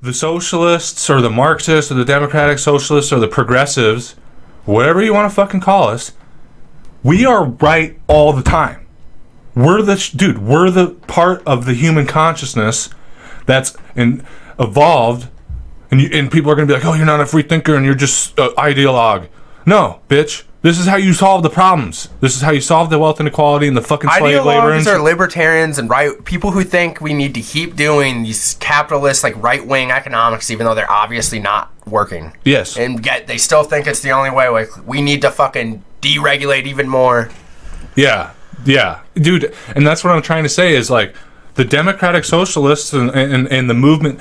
the socialists or the Marxists or the democratic socialists or the progressives, whatever you want to fucking call us, we are right all the time. We're the part of the human consciousness that's evolved, and people are going to be like, oh, you're not a free thinker and you're just an ideologue. No, bitch. This is how you solve the problems. This is how you solve the wealth inequality and the fucking slave labor. Ideologues are libertarians and people who think we need to keep doing these capitalist, like, right-wing economics, even though they're obviously not working. Yes. And yet they still think it's the only way. Like, we need to fucking deregulate even more. Yeah. Dude, and that's what I'm trying to say is, like, the democratic socialists and the movement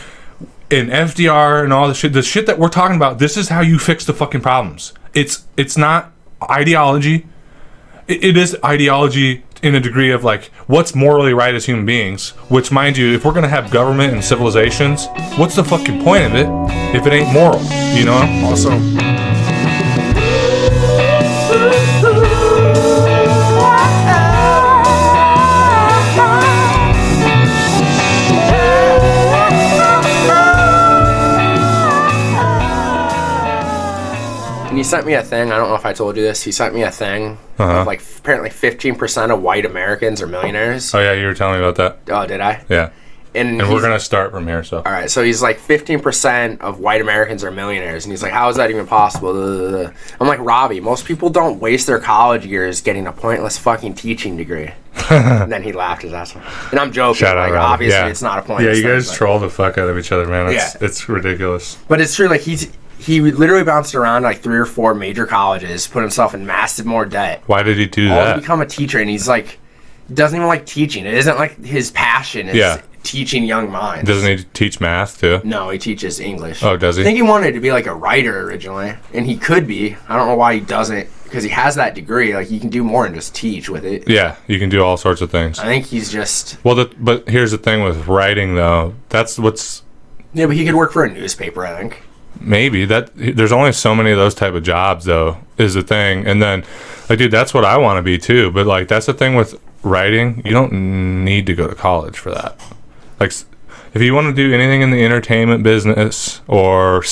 and FDR and all the shit that we're talking about, this is how you fix the fucking problems. It's not ideology. It is ideology in a degree of, like, what's morally right as human beings, which, mind you, if we're going to have government and civilizations, what's the fucking point of it if it ain't moral, you know? Also, he sent me a thing. I don't know if I told you this. He sent me a thing of, like, apparently 15% of white Americans are millionaires. Oh, yeah, you were telling me about that. Oh, did I? Yeah. And we're going to start from here, so. All right, so he's like, 15% of white Americans are millionaires. And he's like, how is that even possible? I'm like, Robbie, most people don't waste their college years getting a pointless fucking teaching degree. And then he laughed his ass off. And I'm joking. Shout out, Robbie. Obviously, it's not a pointless thing. Yeah, you guys thing, troll the fuck out of each other, man. It's ridiculous. But it's true, like, he literally bounced around like 3 or 4 major colleges, put himself in massive more debt. Why did he do all that? To become a teacher, and he's like, doesn't even like teaching. It isn't like his passion is teaching young minds. Doesn't he teach math too? No, he teaches English. Oh, does he? I think he wanted to be like a writer originally, and he could be. I don't know why he doesn't, because he has that degree. Like, he can do more than just teach with it. Yeah, you can do all sorts of things. I think he's just... Well, but here's the thing with writing, though. That's what's... Yeah, but he could work for a newspaper, I think. Maybe there's only so many of those type of jobs, though, is the thing. And then, like, dude, that's what I want to be too. But, like, that's the thing with writing. You don't need to go to college for that. Like, if you want to do anything in the entertainment business or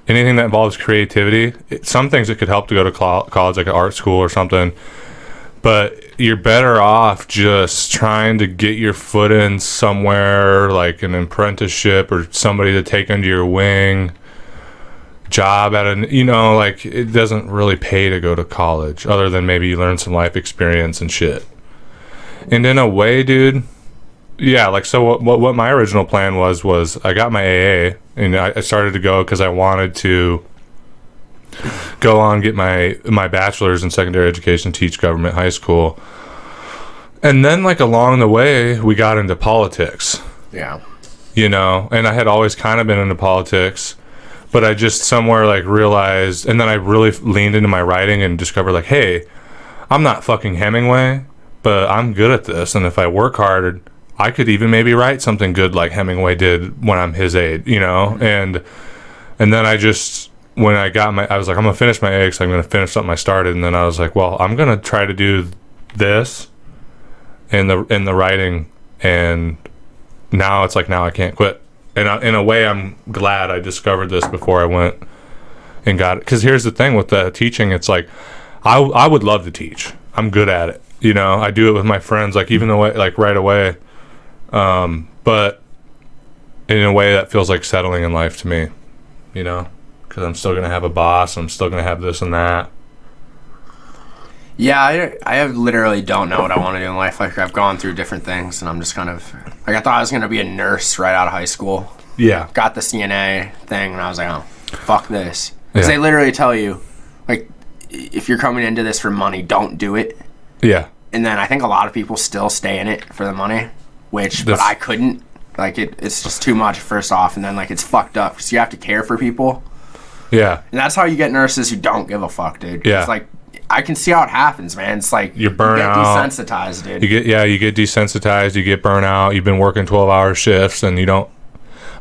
anything that involves creativity, some things it could help to go to college, like an art school or something. But you're better off just trying to get your foot in somewhere, like an apprenticeship or somebody to take under your wing, job at like, it doesn't really pay to go to college other than maybe you learn some life experience and shit. And in a way, dude, yeah, like, so what my original plan was I got my AA and I started to go because I wanted to go on, get my bachelor's in secondary education, teach government high school. And then, like, along the way, we got into politics. Yeah. You know, and I had always kind of been into politics, but I just somewhere, like, realized, and then I really leaned into my writing and discovered, like, hey, I'm not fucking Hemingway, but I'm good at this, and if I work hard, I could even maybe write something good like Hemingway did when I'm his age, you know? Mm-hmm. And then I just... when I was like, I'm gonna finish my AA because I'm gonna finish something I started, and then I was like, well, I'm gonna try to do this in the writing, and now it's like, now I can't quit. And in a way, I'm glad I discovered this before I went and got it. Because here's the thing with the teaching, it's like, I would love to teach. I'm good at it, you know. I do it with my friends, like, even though, like, right away, but in a way that feels like settling in life to me, you know. Because I'm still going to have a boss. I'm still going to have this and that. Yeah, I literally don't know what I want to do in life. Like, I've gone through different things, and I'm just kind of... like, I thought I was going to be a nurse right out of high school. Yeah. Got the CNA thing, and I was like, oh, fuck this. Because they literally tell you, like, if you're coming into this for money, don't do it. Yeah. And then I think a lot of people still stay in it for the money, but I couldn't. Like, it's just too much, first off, and then, like, it's fucked up. Because you have to care for people. Yeah. And that's how you get nurses who don't give a fuck, dude. Yeah. It's like, I can see how it happens, man. It's like, you burn out. Desensitized, dude. You get desensitized, you get burnt out, you've been working 12-hour shifts, and you don't,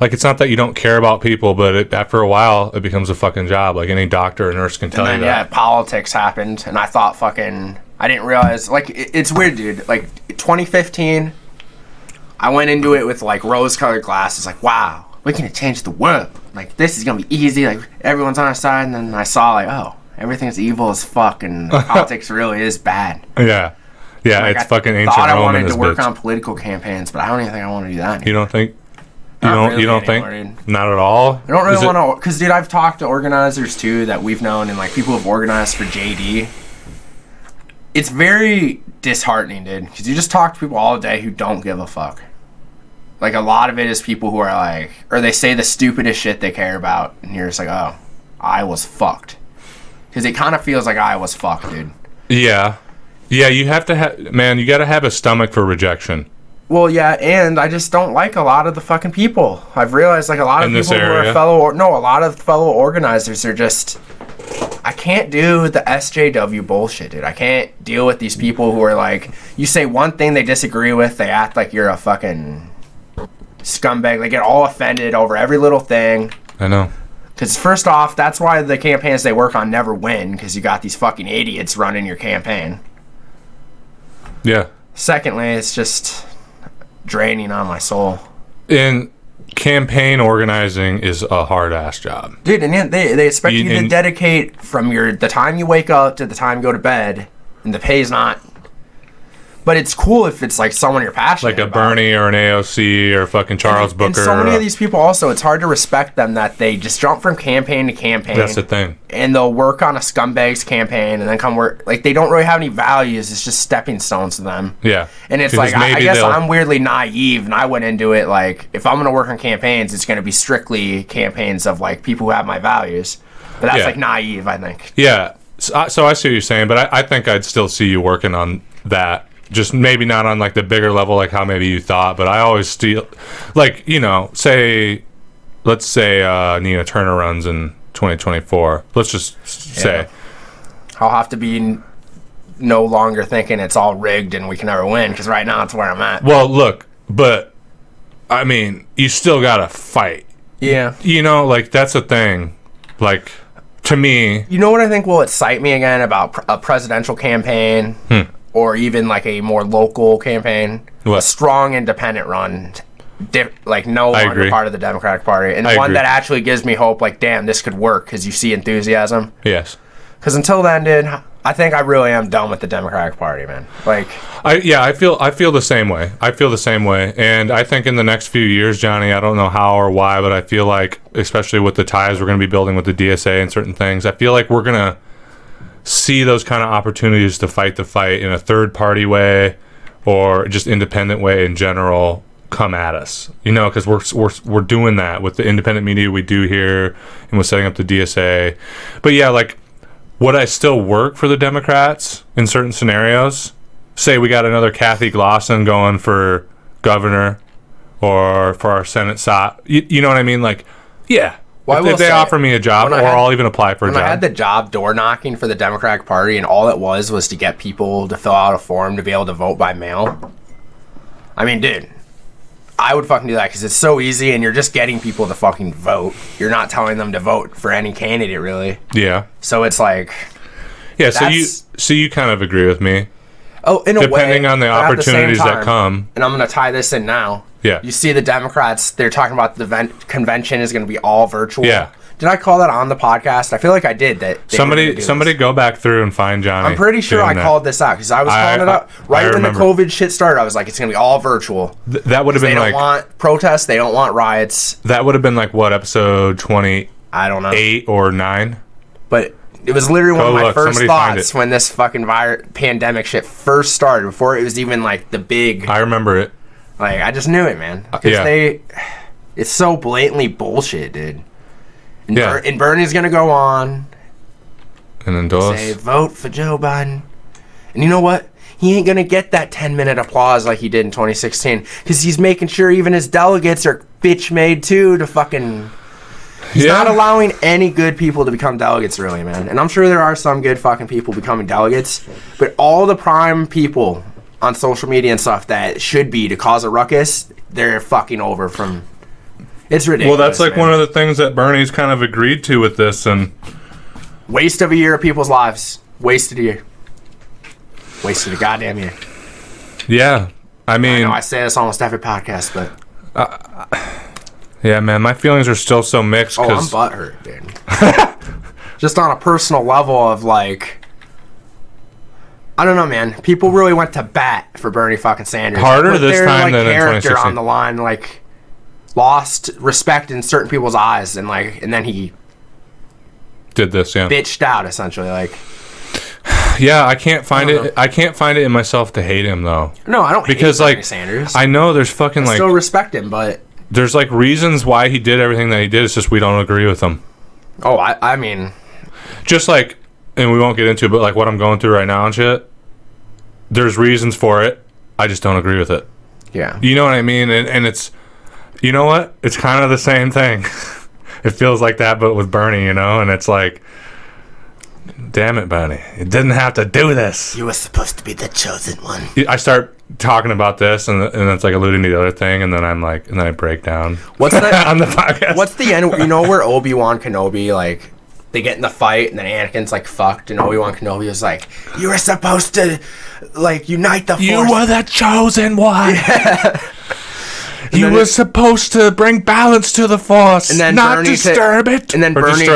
like, it's not that you don't care about people, but after a while, it becomes a fucking job. Like, any doctor or nurse can tell you that. Yeah, politics happened, and I thought I didn't realize, like, it's weird, dude. Like, 2015, I went into it with, like, rose-colored glasses, like, wow, we're gonna change the world. Like, this is gonna be easy. Like, everyone's on our side. And then I saw, like, oh, everything's evil as fuck, and politics really is bad. Yeah. Yeah, like, it's fucking ancient Rome. I wanted to work on political campaigns, but I don't even think I want to do that anymore. You don't think? You don't think? Dude. Not at all? I don't really want to, because, dude, I've talked to organizers, too, that we've known, and, like, people who've organized for JD. It's very disheartening, dude, because you just talk to people all day who don't give a fuck. Like, a lot of it is people who are, like, or they say the stupidest shit they care about, and you're just like, oh, I was fucked. Because it kind of feels like I was fucked, dude. Yeah. Yeah, you have to have, man, you got to have a stomach for rejection. Well, yeah, and I just don't like a lot of the fucking people. I've realized, like, a lot of people who are a lot of fellow organizers are just, I can't do the SJW bullshit, dude. I can't deal with these people who are like, you say one thing they disagree with, they act like you're a fucking scumbag. They get all offended over every little thing. I know. Because first off, that's why the campaigns they work on never win, because you got these fucking idiots running your campaign. Yeah. Secondly, it's just draining on my soul. And campaign organizing is a hard-ass job. Dude, and they expect you to dedicate from the time you wake up to the time you go to bed, and the pay's not... But it's cool if it's like someone you're passionate about. Like a Bernie or an AOC or fucking Charles Booker. And so many of these people also, it's hard to respect them that they just jump from campaign to campaign. That's the thing. And they'll work on a scumbag's campaign and then come work. Like, they don't really have any values. It's just stepping stones to them. Yeah. And it's like, I guess I'm weirdly naive, and I went into it like, if I'm going to work on campaigns, it's going to be strictly campaigns of like people who have my values. But that's like naive, I think. Yeah. So I see what you're saying, but I think I'd still see you working on that. Just maybe not on like the bigger level, like how maybe you thought, but I always still, like, you know, let's say Nina Turner runs in 2024. Let's just say. I'll have to be no longer thinking it's all rigged and we can never win, because right now that's where I'm at. Well, look, but I mean, you still gotta fight. Yeah. You know, like, that's a thing. Like, to me. You know what I think will excite me again about a presidential campaign? Or even like a more local campaign, a strong independent run, like no longer part of the Democratic Party, and one that actually gives me hope. Like, damn, this could work because you see enthusiasm. Yes. Because until then, dude, I think I really am done with the Democratic Party, man. Like, I feel the same way. I feel the same way, and I think in the next few years, Johnny, I don't know how or why, but I feel like, especially with the ties we're going to be building with the DSA and certain things, I feel like we're gonna see those kind of opportunities to fight the fight in a third party way or just independent way in general come at us, you know, because we're doing that with the independent media we do here, and we're setting up the DSA. But yeah, like, would I still work for the Democrats in certain scenarios? Say we got another Kathy Glosson going for governor or for our Senate you know what I mean? Like, yeah. Well, if they offer me a job, or I'll even apply for a job. When I had the job door knocking for the Democratic Party, and all it was to get people to fill out a form to be able to vote by mail. I mean, dude, I would fucking do that because it's so easy, and you're just getting people to fucking vote. You're not telling them to vote for any candidate, really. Yeah. So it's like, yeah. So you kind of agree with me. Oh, in a way, depending on the opportunities that come. And I'm going to tie this in now. Yeah. You see the Democrats, they're talking about the convention is going to be all virtual. Yeah. Did I call that on the podcast? I feel like I did. Somebody go back through and find Johnny. I'm pretty sure I called this out because I was calling it out right when the COVID shit started. I was like, it's going to be all virtual. That would have been like... They don't want protests. They don't want riots. That would have been like, what, episode 20? I don't know. 8 or 9? But... It was literally one of my first thoughts when this fucking pandemic shit first started, before it was even like the big... I remember it. Like, I just knew it, man. Because it's so blatantly bullshit, dude. And Bernie's going to go on and endorse. Say, vote for Joe Biden. And you know what? He ain't going to get that 10-minute applause like he did in 2016. Because he's making sure even his delegates are bitch-made, too, to fucking... He's not allowing any good people to become delegates, really, man. And I'm sure there are some good fucking people becoming delegates. But all the prime people on social media and stuff that should be to cause a ruckus, they're fucking over from... It's ridiculous. Well, that's like one of the things that Bernie's kind of agreed to with this. And waste of a year of people's lives. Wasted a year. Wasted a goddamn year. Yeah. I mean... I know I say this almost every podcast, but... Yeah, man, my feelings are still so mixed. Oh, I'm butthurt, dude. Just on a personal level of like, I don't know, man. People really went to bat for Bernie fucking Sanders. Harder this time than in 2016. Character on the line, like, lost respect in certain people's eyes, and then he did this, yeah. Bitched out essentially, like. Yeah, I can't find it. I can't find it in myself to hate him though. No, I don't. Because hate Bernie like Sanders. I know there's fucking like. Still respect him, but there's like reasons why he did everything that he did. It's just we don't agree with him. Oh, I mean, just like, and we won't get into it, but like what I'm going through right now and shit. There's reasons for it. I just don't agree with it. Yeah. You know what I mean? And it's, you know what? It's kind of the same thing. It feels like that, but with Bernie, you know? And it's like, damn it, Bernie. You didn't have to do this. You were supposed to be the chosen one. I start talking about this, and it's like alluding to the other thing, and then I'm like, and then I break down. What's that? On the podcast. What's the end? You know where Obi-Wan Kenobi, like, they get in the fight, and then Anakin's, like, fucked, and Obi-Wan Kenobi is like, you were supposed to, like, unite the Force. You were the chosen one. Yeah. You were supposed to bring balance to the Force, and then not disturb it. And then Bernie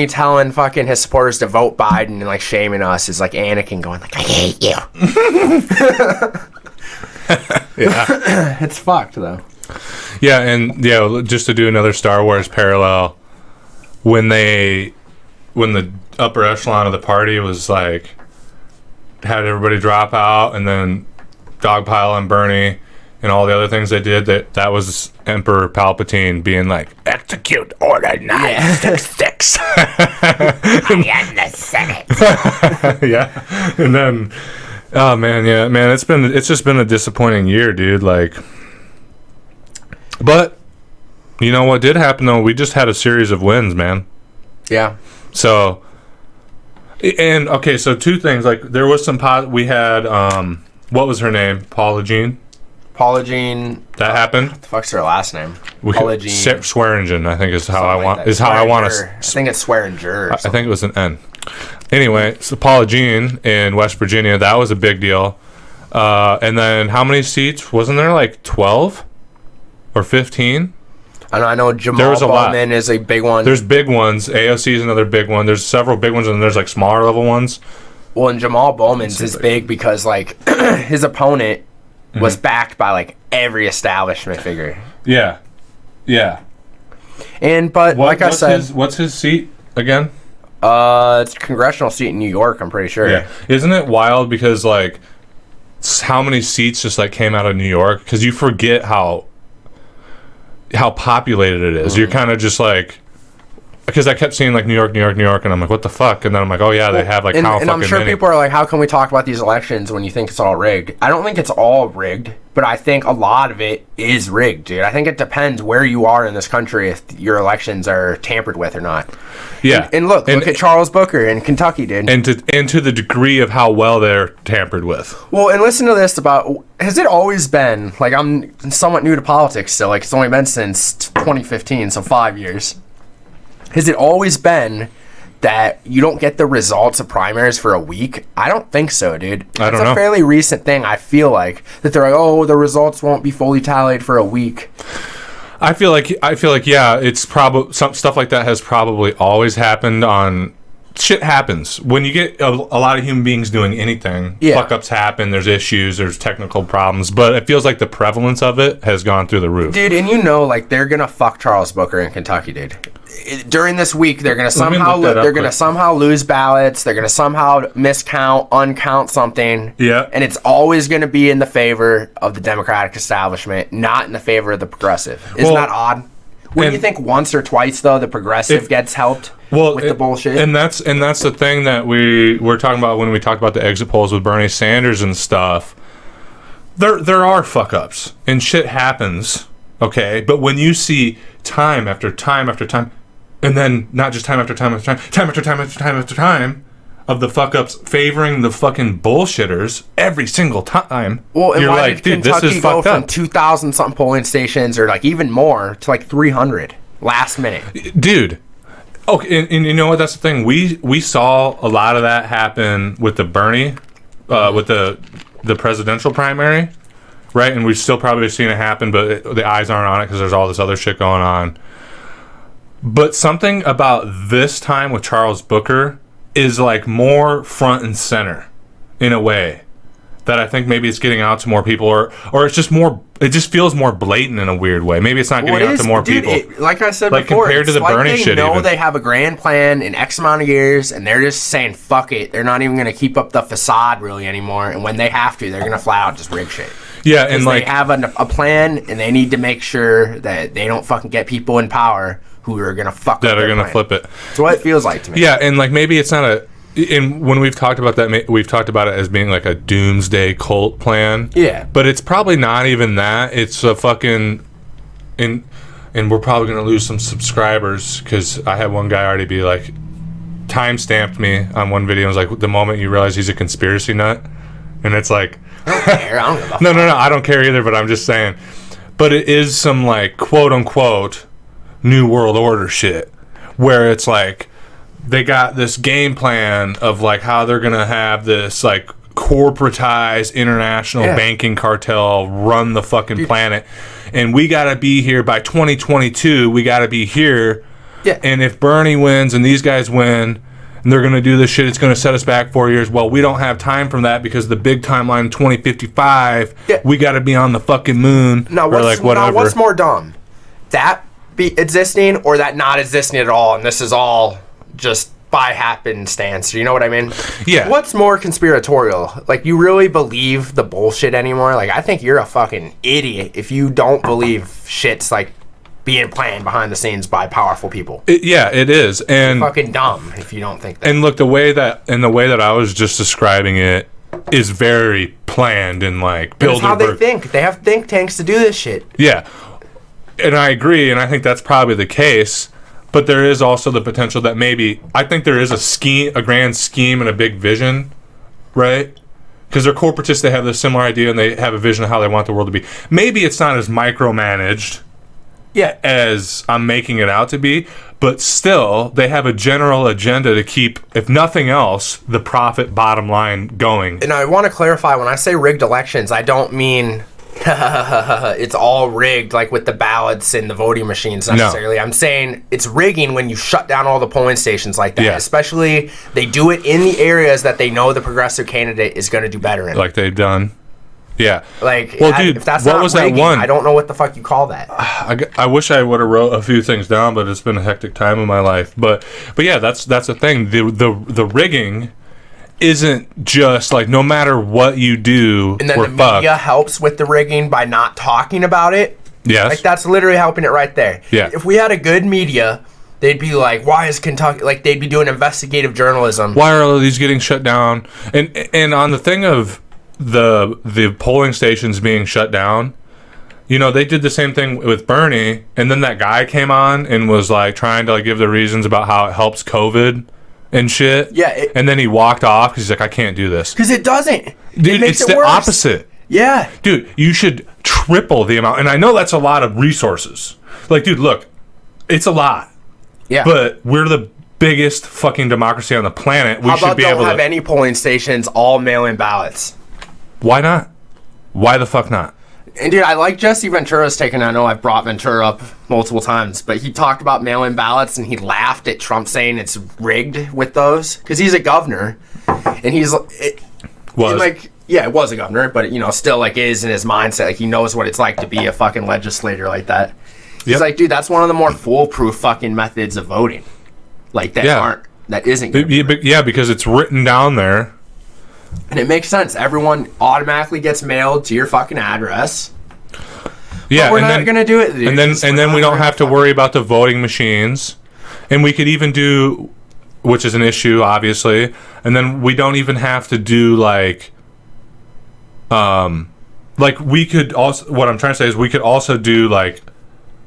telling fucking his supporters to vote Biden and, like, shaming us is like Anakin going, like, I hate you. Yeah. It's fucked, though. Yeah, and, yeah, just to do another Star Wars parallel, when the upper echelon of the party was like had everybody drop out and then dogpile on Bernie and all the other things they did, that was Emperor Palpatine being like, execute Order 966. I am the Senate. Yeah. And then oh man, yeah, man, it's just been a disappointing year, dude. Like, but you know what did happen though? We just had a series of wins, man. Yeah. So, and okay, so two things. Like, there was some we had what was her name? Paula Jean. That happened. What the fuck's her last name? Paula Jean. Swearingen, I think is how I want. Is how I want to. I think it's Swearinger. I think it was an N. Anyway, so Paula Jean in West Virginia, that was a big deal. And then how many seats? Wasn't there like 12 or 15? I know Jamal Bowman is a big one. There's big ones. AOC is another big one. There's several big ones, and there's like smaller level ones. Well, and Jamal Bowman's is big because like his opponent was backed by like every establishment figure. Yeah, yeah. And like I said, what's his seat again? It's a congressional seat in New York. I'm pretty sure. Yeah. Isn't it wild because like how many seats just like came out of New York? Because you forget how populated it is. You're kind of just like, because I kept seeing like New York, and I'm like, what the fuck? And then I'm like, oh yeah, they have like how fucking many. And I'm sure people are like, how can we talk about these elections when you think it's all rigged? I don't think it's all rigged, but I think a lot of it is rigged, dude. I think it depends where you are in this country if your elections are tampered with or not. Yeah. And look at Charles Booker in Kentucky, dude. And to the degree of how well they're tampered with. Well, and listen to this about, has it always been, like, I'm somewhat new to politics still, like it's only been since 2015, so 5 years. Has it always been that you don't get the results of primaries for a week? I don't think so, dude. I don't know. It's a fairly recent thing, I feel like, that they're like, oh, the results won't be fully tallied for a week. I feel like yeah, it's probably some stuff like that has probably always happened on. Shit happens when you get a lot of human beings doing anything. Yeah. Fuck ups happen. There's issues. There's technical problems. But it feels like the prevalence of it has gone through the roof, dude. And you know, like they're gonna fuck Charles Booker in Kentucky, dude. During this week, they're gonna somehow lose ballots. They're gonna somehow miscount, uncount something. Yeah. And it's always gonna be in the favor of the Democratic establishment, not in the favor of the progressive. Isn't that odd? Wouldn't you think once or twice though the progressive gets helped? With the bullshit. And that's the thing that we were talking about when we talked about the exit polls with Bernie Sanders and stuff. There are fuck ups and shit happens, okay? But when you see time after time after time, and then not just time after time after time, time after time after time after time of the fuck ups favoring the fucking bullshitters every single time. Well, and you're why like, did dude, this is Kentucky fucked up. From 2,000 something polling stations or like even more to like 300 last minute? Dude. Okay, and you know what? That's the thing. We saw a lot of that happen with the Bernie, with the presidential primary, right? And we've still probably seen it happen, but the eyes aren't on it because there's all this other shit going on. But something about this time with Charles Booker is like more front and center in a way that I think maybe it's getting out to more people, or it's just more. It just feels more blatant in a weird way. Maybe it's not getting out to more people. Like I said like before, compared to the Bernie shit. They know even. They have a grand plan in X amount of years, and they're just saying fuck it. They're not even going to keep up the facade really anymore. And when they have to, they're going to flat out just rig shit. Yeah, and like they have a plan, and they need to make sure that they don't fucking get people in power who are going to fuck that up are going to plan. flip it. That's what it feels like to me. Yeah, and like maybe it's not a. And when we've talked about that, we've talked about it as being like a doomsday cult plan. Yeah. But it's probably not even that. It's a fucking... And we're probably going to lose some subscribers because I had one guy already be like... Time-stamped me on one video and was like, the moment you realize he's a conspiracy nut. And it's like... I don't care. I don't give a fuck. No, I don't care either, but I'm just saying. But it is some like, quote-unquote, New World Order shit. Where it's like... They got this game plan of like how they're gonna have this like corporatized international banking cartel run the fucking planet, and we gotta be here by 2022. We gotta be here, and if Bernie wins and these guys win, and they're gonna do this shit, it's gonna set us back 4 years. Well, we don't have time for that because the big timeline in 2055, we gotta be on the fucking moon. Now, what's more dumb, that be existing or that not existing at all, and this is all just by happenstance, you know what I mean? Yeah. What's more conspiratorial? Like, you really believe the bullshit anymore? Like, I think you're a fucking idiot if you don't believe shit's like being planned behind the scenes by powerful people. It is, and you're fucking dumb if you don't think that. And look, the way that I was just describing it is very planned and like Bilderberg. That's how they think. They have think tanks to do this shit. Yeah, and I agree, and I think that's probably the case. But there is also the potential that maybe... I think there is a grand scheme and a big vision, right? Because they're corporatists, they have this similar idea, and they have a vision of how they want the world to be. Maybe it's not as micromanaged as I'm making it out to be, but still, they have a general agenda to keep, if nothing else, the profit bottom line going. And I want to clarify, when I say rigged elections, I don't mean... it's all rigged like with the ballots and the voting machines necessarily. No. I'm saying it's rigging when you shut down all the polling stations like that. Especially they do it in the areas that they know the progressive candidate is going to do better in. Like they've done. Yeah. Like, well, dude, if that's what not was rigging, that one? I don't know what the fuck you call that. I wish I would have wrote a few things down, but it's been a hectic time in my life. But yeah, that's the thing. The rigging isn't just like no matter what you do, and then we're the fucked. Media helps with the rigging by not talking about it. Yes, like that's literally helping it right there. Yeah, if we had a good media, they'd be like, why is Kentucky, like they'd be doing investigative journalism. Why are all these getting shut down? And on the thing of the polling stations being shut down, you know, they did the same thing with Bernie, and then that guy came on and was like trying to like give the reasons about how it helps COVID and shit. Yeah. And then he walked off because he's like, I can't do this. Because it doesn't. Dude, it's the opposite. Yeah. Dude, you should triple the amount. And I know that's a lot of resources. Like, dude, look, it's a lot. Yeah. But we're the biggest fucking democracy on the planet. We should be able to... don't have any polling stations, all mail-in ballots? Why not? Why the fuck not? And dude, I like Jesse Ventura's take, and I know I've brought Ventura up multiple times, but he talked about mail-in ballots, and he laughed at Trump saying it's rigged with those, because he's a governor, and he's... It was a governor, but, you know, still, like, is in his mindset, like, he knows what it's like to be a fucking legislator like that. He's like, dude, that's one of the more foolproof fucking methods of voting. Like, that isn't... Yeah, because it's written down there. And it makes sense. Everyone automatically gets mailed to your fucking address. Yeah, but we're not going to do it. Dude. And then we don't have to worry about the voting machines. And we could even do, which is an issue, obviously. And then we don't even have to do like we could also, what I'm trying to say is we could also do like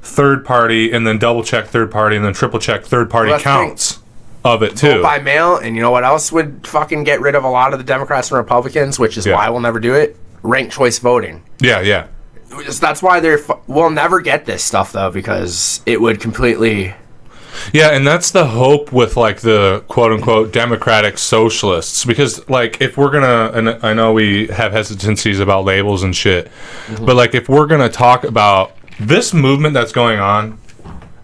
third party and then double check third party and then triple check third party counts of it too. Vote by mail, and you know what else would fucking get rid of a lot of the Democrats and Republicans, which is why we'll never do it? Ranked choice voting. Yeah. That's why we'll never get this stuff though, because it would completely... Yeah, and that's the hope with like the quote-unquote democratic socialists, because like if we're gonna, and I know we have hesitancies about labels and shit, but like if we're gonna talk about this movement that's going on,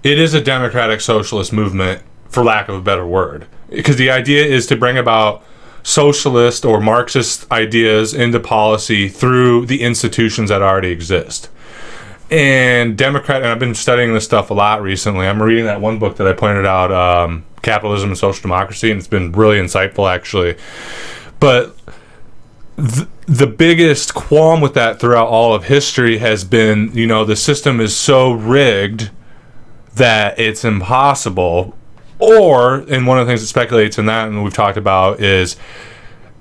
it is a democratic socialist movement, for lack of a better word, because the idea is to bring about socialist or Marxist ideas into policy through the institutions that already exist. And and I've been studying this stuff a lot recently. I'm reading that one book that I pointed out, Capitalism and Social Democracy, and it's been really insightful, actually. But the biggest qualm with that throughout all of history has been, you know, the system is so rigged that it's impossible. Or, and one of the things that speculates in that, and we've talked about, is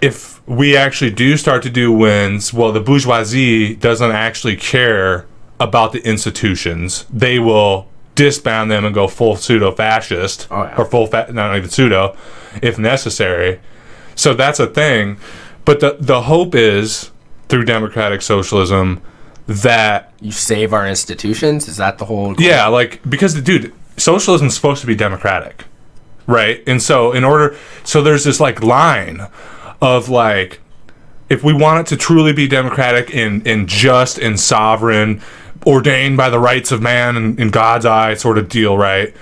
if we actually do start to do wins, well, the bourgeoisie doesn't actually care about the institutions. They will disband them and go full pseudo-fascist, or full, not even pseudo, if necessary. So that's a thing. But the hope is, through democratic socialism, that... You save our institutions? Is that the whole... Yeah, like, because, dude, socialism is supposed to be democratic, right? And so so there's this like line of like, if we want it to truly be democratic and just and sovereign, ordained by the rights of man and in God's eye sort of deal, right?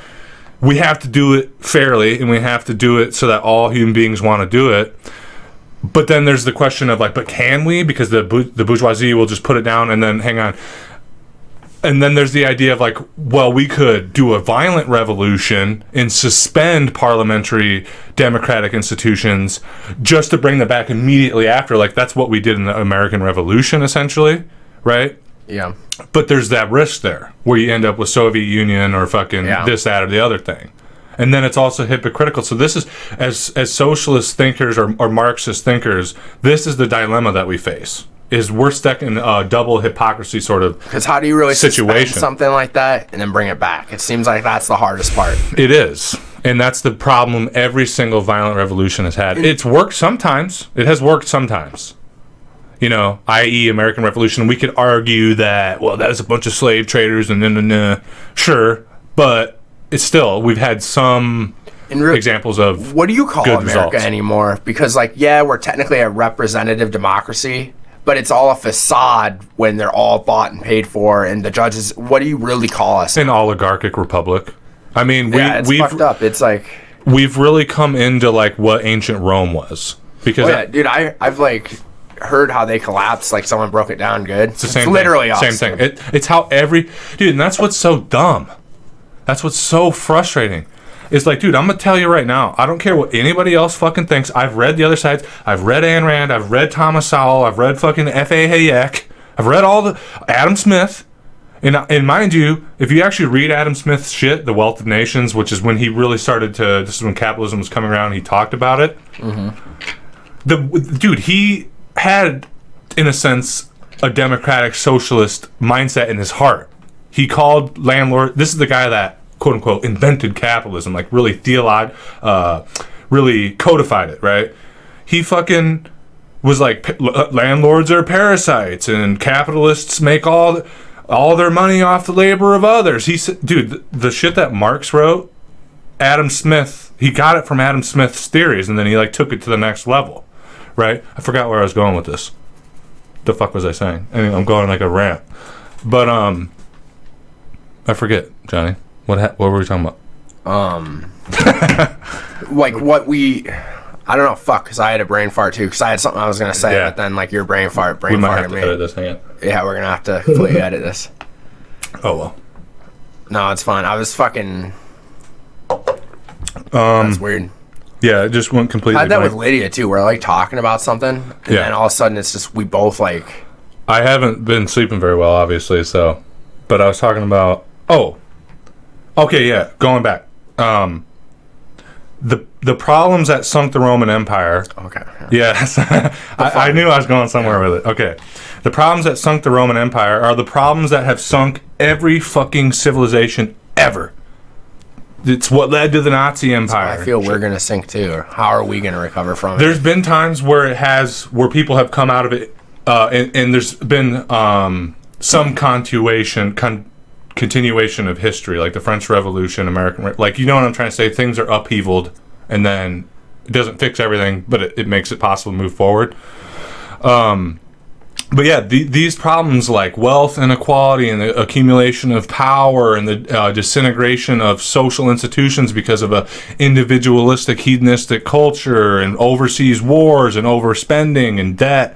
We have to do it fairly, and we have to do it so that all human beings want to do it. But then there's the question of like, but can we? Because the bourgeoisie will just put it down and then hang on. And then there's the idea of like, well, we could do a violent revolution and suspend parliamentary democratic institutions just to bring them back immediately after. Like, that's what we did in the American Revolution, essentially, right? Yeah. But there's that risk there where you end up with Soviet Union or fucking this, that, or the other thing. And then it's also hypocritical. So this is, as socialist thinkers or Marxist thinkers, this is the dilemma that we face. Is we're stuck in a double hypocrisy sort of situation. Because how do you really suspend something like that and then bring it back? It seems like that's the hardest part. It is. And that's the problem every single violent revolution has had. It's worked sometimes. It has worked sometimes. You know, i.e. American Revolution. We could argue that, well, that was a bunch of slave traders and sure. But it's still, we've had some examples of what do you call America results anymore? Because, like, yeah, we're technically a representative democracy, but it's all a facade when they're all bought and paid for, and the judges, what do you really call us? An oligarchic republic. I mean, we've fucked up. It's like... We've really come into, like, what ancient Rome was. Because dude, I've, like, heard how they collapsed, like, someone broke it down good. It's the same literally thing. Awesome. Same thing. It's how Dude, and that's what's so dumb. That's what's so frustrating. It's like, dude, I'm going to tell you right now, I don't care what anybody else fucking thinks. I've read the other sides. I've read Ayn Rand. I've read Thomas Sowell. I've read fucking F.A. Hayek. I've read all the... Adam Smith. And mind you, if you actually read Adam Smith's shit, The Wealth of Nations, which is when he really started to... This is when capitalism was coming around, he talked about it. Mm-hmm. Dude, he had, in a sense, a democratic socialist mindset in his heart. He called landlord... This is the guy that... quote unquote invented capitalism, like really really codified it, right? He fucking was like, landlords are parasites and capitalists make all their money off the labor of others. He said, dude, the shit that Marx wrote, Adam Smith, he got it from Adam Smith's theories, and then he like took it to the next level, right? I forgot where I was going with this. The fuck was I saying? Anyway, I'm going like a rant, but I forget, Johnny. What were we talking about? Like what we... I don't know, because I had a brain fart too, because I had something I was going to say, but then like your brain fart we might have me. to edit this, hang on. Yeah, we're going to have to completely edit this. Oh, well. No, it's fine. I was fucking... That's weird. Yeah, it just went completely I had that blank. with Lydia too, we're like talking about something, and then all of a sudden it's just, we both like... I haven't been sleeping very well, obviously, so... But I was talking about... Oh! Okay, yeah, going back. The problems that sunk the Roman Empire... Okay. Yes. I knew I was going somewhere with it. Okay. The problems that sunk the Roman Empire are the problems that have sunk every fucking civilization ever. It's what led to the Nazi Empire. I feel we're going to sink too. Or how are we going to recover from it? There's been times where people have come out of it, and there's been some continuation continuation of history, like the French Revolution, like, you know what I'm trying to say? Things are upheavaled, and then it doesn't fix everything, but it makes it possible to move forward. But yeah, these problems like wealth inequality and the accumulation of power and the disintegration of social institutions because of a individualistic, hedonistic culture and overseas wars and overspending and debt,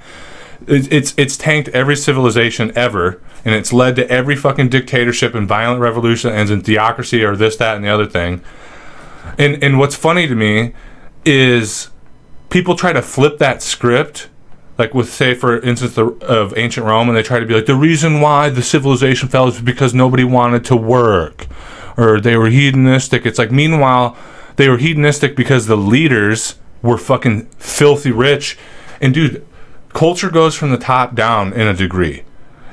it's tanked every civilization ever, and it's led to every fucking dictatorship and violent revolution that ends in theocracy or this, that, and the other thing. And what's funny to me is people try to flip that script, like with, say, for instance, of ancient Rome, and they try to be like, the reason why the civilization fell is because nobody wanted to work, or they were hedonistic. It's like, meanwhile, they were hedonistic because the leaders were fucking filthy rich. And dude, culture goes from the top down in a degree.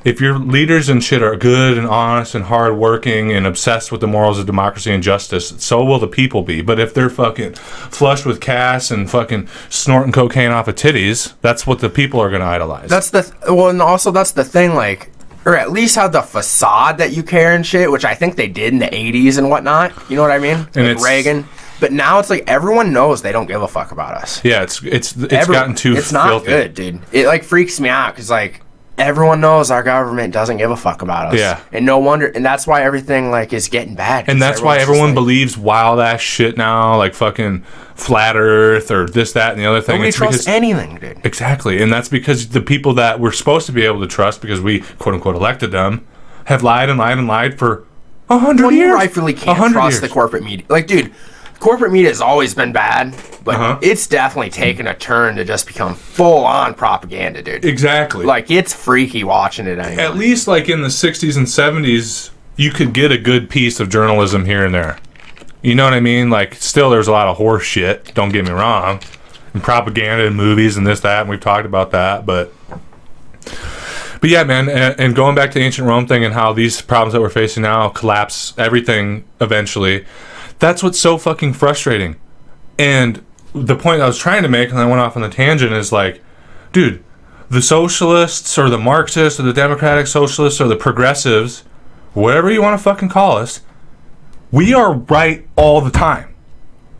If your leaders and shit are good and honest and hardworking and obsessed with the morals of democracy and justice, so will the people be. But if they're fucking flushed with cash and fucking snorting cocaine off of titties, that's what the people are going to idolize. And also that's the thing, like, or at least have the facade that you care and shit, which I think they did in the 80s and whatnot. You know what I mean? And like Reagan. But now it's like everyone knows they don't give a fuck about us. Yeah, it's gotten too filthy. It's not good, dude. It like freaks me out because like everyone knows our government doesn't give a fuck about us. Yeah. And no wonder, and that's why everything like is getting bad. And that's why everyone believes wild ass shit now, like fucking flat Earth or this, that, and the other thing. Nobody trusts anything, dude. Exactly, and that's because the people that we're supposed to be able to trust, because we quote unquote elected them, have lied and lied and lied for 100 years. You rightfully can't trust the corporate media. Like, dude, corporate media has always been bad, but it's definitely taken a turn to just become full-on propaganda, dude. Exactly. Like, it's freaky watching it anyway. At least, like, in the 60s and 70s, you could get a good piece of journalism here and there. You know what I mean? Like, still, there's a lot of horse shit, don't get me wrong, and propaganda and movies and this, that, and we've talked about that, but yeah, man, and going back to the ancient Rome thing and how these problems that we're facing now collapse everything eventually. That's what's so fucking frustrating. And the point I was trying to make, and I went off on the tangent, is like, dude, the socialists or the Marxists or the democratic socialists or the progressives, whatever you want to fucking call us, we are right all the time.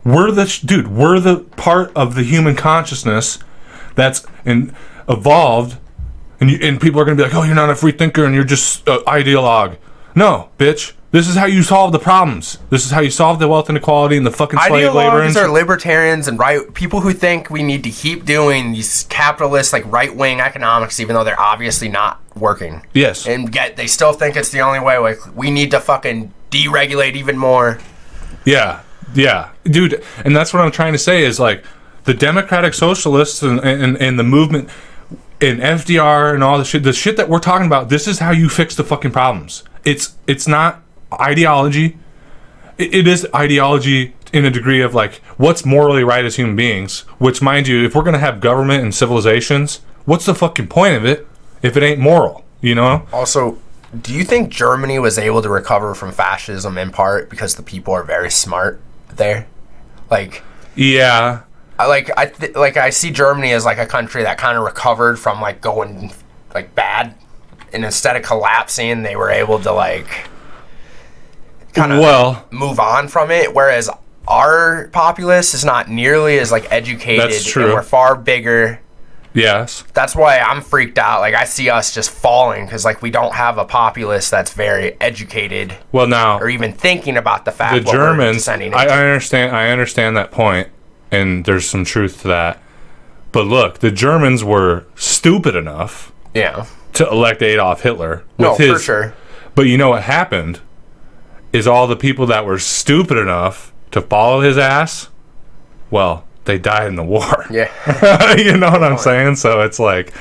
We're the part of the human consciousness that's evolved, and people are going to be like, oh, you're not a free thinker and you're just an ideologue. No, bitch. This is how you solve the problems. This is how you solve the wealth inequality and the fucking slave labor. Ideologues are libertarians and people who think we need to keep doing these capitalist, like, right-wing economics, even though they're obviously not working. Yes. And yet they still think it's the only way. Like, we need to fucking deregulate even more. Yeah. Yeah. Dude, and that's what I'm trying to say is, like, the democratic socialists and the movement and FDR and all the shit that we're talking about, this is how you fix the fucking problems. It's not ideology. It is ideology in a degree of like what's morally right as human beings, which, mind you, if we're going to have government and civilizations, what's the fucking point of it if it ain't moral, you know? Also, do you think Germany was able to recover from fascism in part because the people are very smart there? Like, yeah, I see Germany as like a country that kind of recovered from like going like bad, and instead of collapsing, they were able to like kind of move on from it, whereas our populace is not nearly as like educated. That's true. And we're far bigger. Yes. That's why I'm freaked out. Like, I see us just falling because like we don't have a populace that's very educated. Well, now, or even thinking about the fact the Germans. I understand that point, and there's some truth to that. But look, the Germans were stupid enough, to elect Adolf Hitler. For sure. But you know what happened? Is all the people that were stupid enough to follow his ass, well, they died in the war. Yeah. You know what I'm saying? So it's like,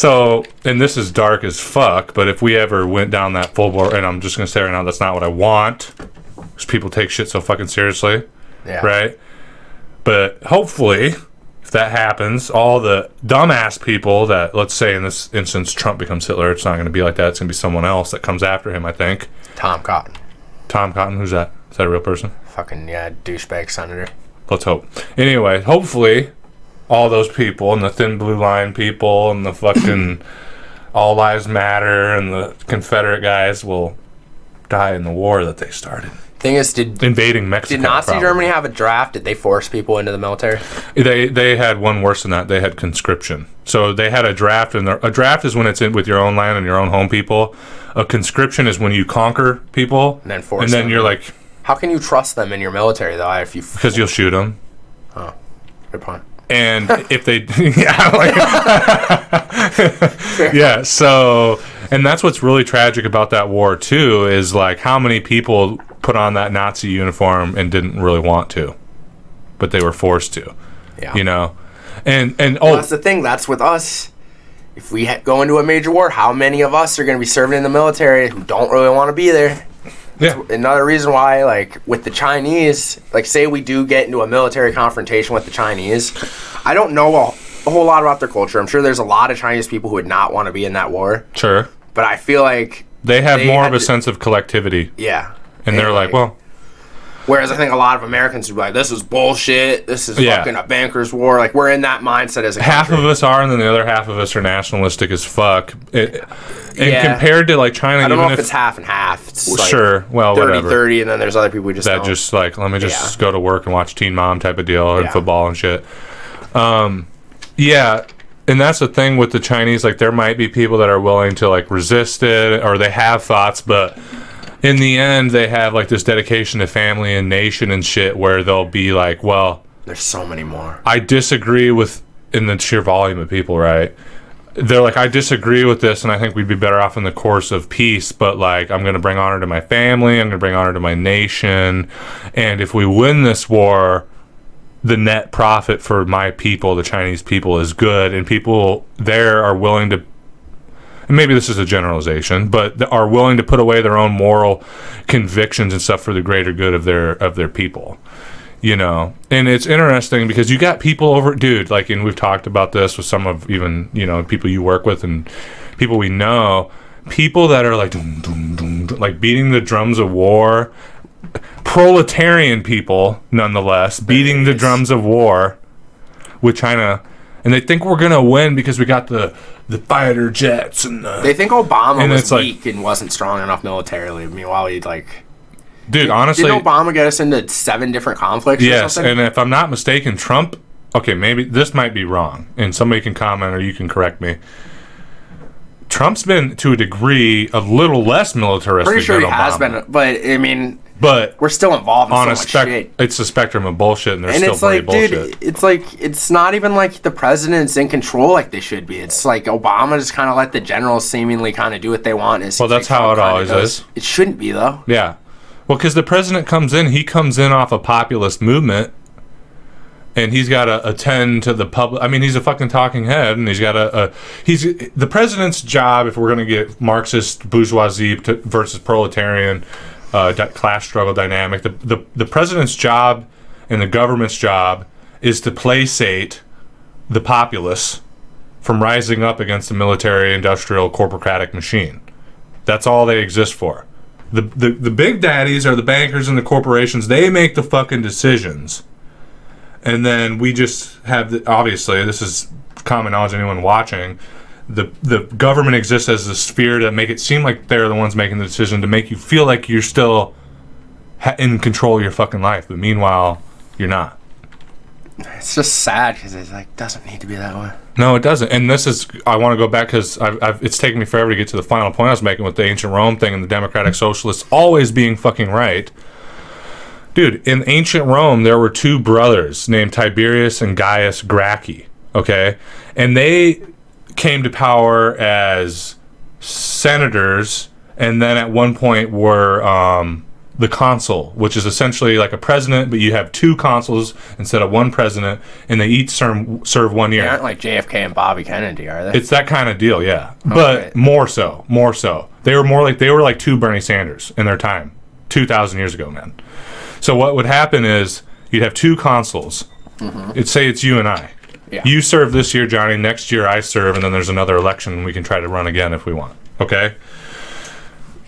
and this is dark as fuck, but if we ever went down that full bore, and I'm just going to say right now, that's not what I want, because people take shit so fucking seriously. Yeah. Right? But hopefully, if that happens, all the dumbass people that, let's say in this instance, Trump becomes Hitler, it's not going to be like that. It's going to be someone else that comes after him, I think. Tom Cotton. Tom Cotton? Who's that? Is that a real person? Fucking, douchebag senator. Let's hope. Anyway, hopefully, all those people, and the thin blue line people, and the fucking All Lives Matter, and the Confederate guys will die in the war that they started. Thing is, invading Mexico. Did Nazi Germany have a draft? Did they force people into the military? They had one worse than that. They had conscription. So they had a draft, and a draft is when it's in with your own land and your own home people. A conscription is when you conquer people and then force. And then them. You're like, how can you trust them in your military though? If you because you'll shoot them. Oh, good point. And if they, yeah. So, and that's what's really tragic about that war too, is like how many people put on that Nazi uniform and didn't really want to, but they were forced to. Yeah. You know, and well, that's the thing. That's with us. If we go into a major war, how many of us are going to be serving in the military who don't really want to be there? Yeah. That's another reason why, like, with the Chinese, like, say we do get into a military confrontation with the Chinese, I don't know a whole lot about their culture. I'm sure there's a lot of Chinese people who would not want to be in that war. Sure. But I feel like they have more of a sense of collectivity. Yeah. And they're like, well... Whereas I think a lot of Americans would be like, this is bullshit. This is fucking a banker's war. Like, we're in that mindset as a country. Half of us are, and then the other half of us are nationalistic as fuck. Compared to, like, China... I don't know if it's half and half. It's sure. Like well, 30, whatever. 30, and then there's other people who just that don't. Just, like, let me just go to work and watch Teen Mom type of deal and football and shit. Yeah. And that's the thing with the Chinese. Like, there might be people that are willing to, like, resist it, or they have thoughts, but... in the end, they have, like, this dedication to family and nation and shit where they'll be like, well... there's so many more. I disagree with... in the sheer volume of people, right? They're like, I disagree with this, and I think we'd be better off in the course of peace, but, like, I'm going to bring honor to my family, I'm going to bring honor to my nation, and if we win this war, the net profit for my people, the Chinese people, is good, and people there are willing to... and maybe this is a generalization, but are willing to put away their own moral convictions and stuff for the greater good of their people, you know. And it's interesting because you got people over, dude. Like, and we've talked about this with some of even people you work with and people we know, people that are like dum, dum, dum, dum, like beating the drums of war, proletarian people nonetheless, beating the drums of war with China. And they think we're going to win because we got the fighter jets. And they think Obama was weak and wasn't strong enough militarily. Meanwhile, he'd like... dude, honestly... didn't Obama get us into 7 different conflicts or something? And if I'm not mistaken, Trump... okay, maybe this might be wrong, and somebody can comment or you can correct me. Trump's been, to a degree, a little less militaristic pretty sure than he Obama. has been, but, I mean... but we're still involved in so much shit. It's a spectrum of bullshit, and there's and still it's plenty like, of bullshit. dude, it's like, it's not even like the president's in control like they should be. It's like Obama just kind of let the generals seemingly kind of do what they want. Well, that's how it always is. It shouldn't be, though. Yeah. Well, because the president comes in off a populist movement, and he's got to attend to the public. I mean, he's a fucking talking head, and he's got the president's job, if we're going to get Marxist bourgeoisie versus proletarian class struggle dynamic, the president's job and the government's job is to placate the populace from rising up against the military, industrial, corporocratic machine. That's all they exist for. The big daddies are the bankers and the corporations. They make the fucking decisions. And then we just have, obviously, this is common knowledge, anyone watching, the government exists as a sphere to make it seem like they're the ones making the decision, to make you feel like you're still in control of your fucking life. But meanwhile, you're not. It's just sad because it like doesn't need to be that way. No, it doesn't. And this is, I want to go back because it's taken me forever to get to the final point I was making with the ancient Rome thing and the democratic socialists always being fucking right. Dude, in ancient Rome, there were 2 brothers named Tiberius and Gaius Gracchus, okay? And they came to power as senators, and then at one point were the consul, which is essentially like a president, but you have 2 consuls instead of 1 president, and they each serve 1 year. They aren't like JFK and Bobby Kennedy, are they? It's that kind of deal, yeah. Okay. But more so. They were like 2 Bernie Sanders in their time, 2,000 years ago, man. So what would happen is you'd have 2 consuls. Mm-hmm. It'd say it's you and I. Yeah. You serve this year, Johnny. Next year I serve, and then there's another election, and we can try to run again if we want. Okay?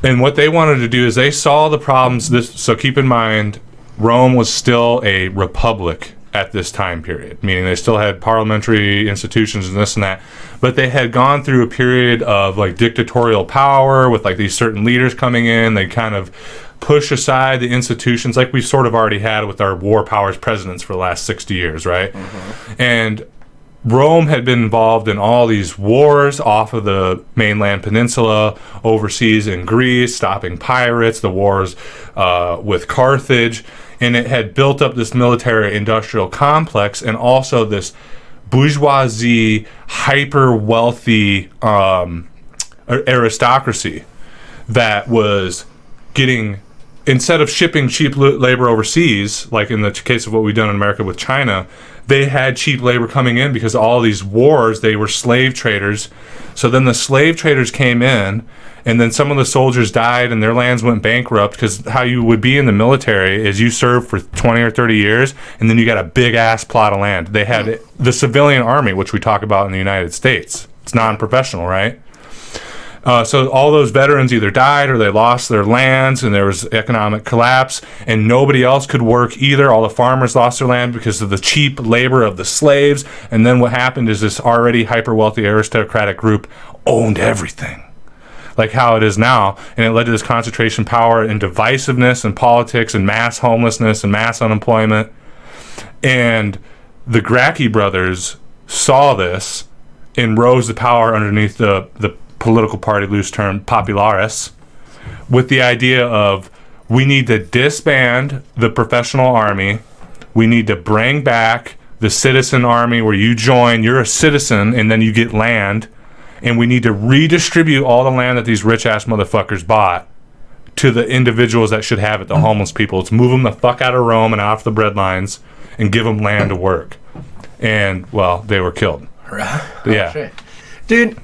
And what they wanted to do is they saw the problems. So keep in mind, Rome was still a republic at this time period, meaning they still had parliamentary institutions and this and that, but they had gone through a period of like dictatorial power with like these certain leaders coming in. They kind of push aside the institutions like we've sort of already had with our war powers presidents for the last 60 years, right? And Rome had been involved in all these wars off of the mainland peninsula, overseas in Greece, stopping pirates, the wars with Carthage, and it had built up this military industrial complex and also this bourgeoisie, hyper wealthy aristocracy that was getting, instead of shipping cheap labor overseas, like in the case of what we've done in America with China, they had cheap labor coming in because of all these wars. They were slave traders. So then the slave traders came in, and then some of the soldiers died and their lands went bankrupt, because how you would be in the military is you serve for 20 or 30 years and then you got a big ass plot of land. They had the civilian army, which we talk about in the United States. It's non-professional, right? So all those veterans either died or they lost their lands, and there was economic collapse, and nobody else could work either. All the farmers lost their land because of the cheap labor of the slaves. And then what happened is this already hyper-wealthy aristocratic group owned everything, like how it is now. And it led to this concentration power and divisiveness and politics and mass homelessness and mass unemployment. And the Gracchi brothers saw this and rose to power underneath the political party, loose term, Popularis, with the idea of, we need to disband the professional army, we need to bring back the citizen army where you join, you're a citizen, and then you get land, and we need to redistribute all the land that these rich-ass motherfuckers bought to the individuals that should have it, the homeless people. Let's move them the fuck out of Rome and off the bread lines and give them land to work. And, well, they were killed. Yeah. Shit. Dude,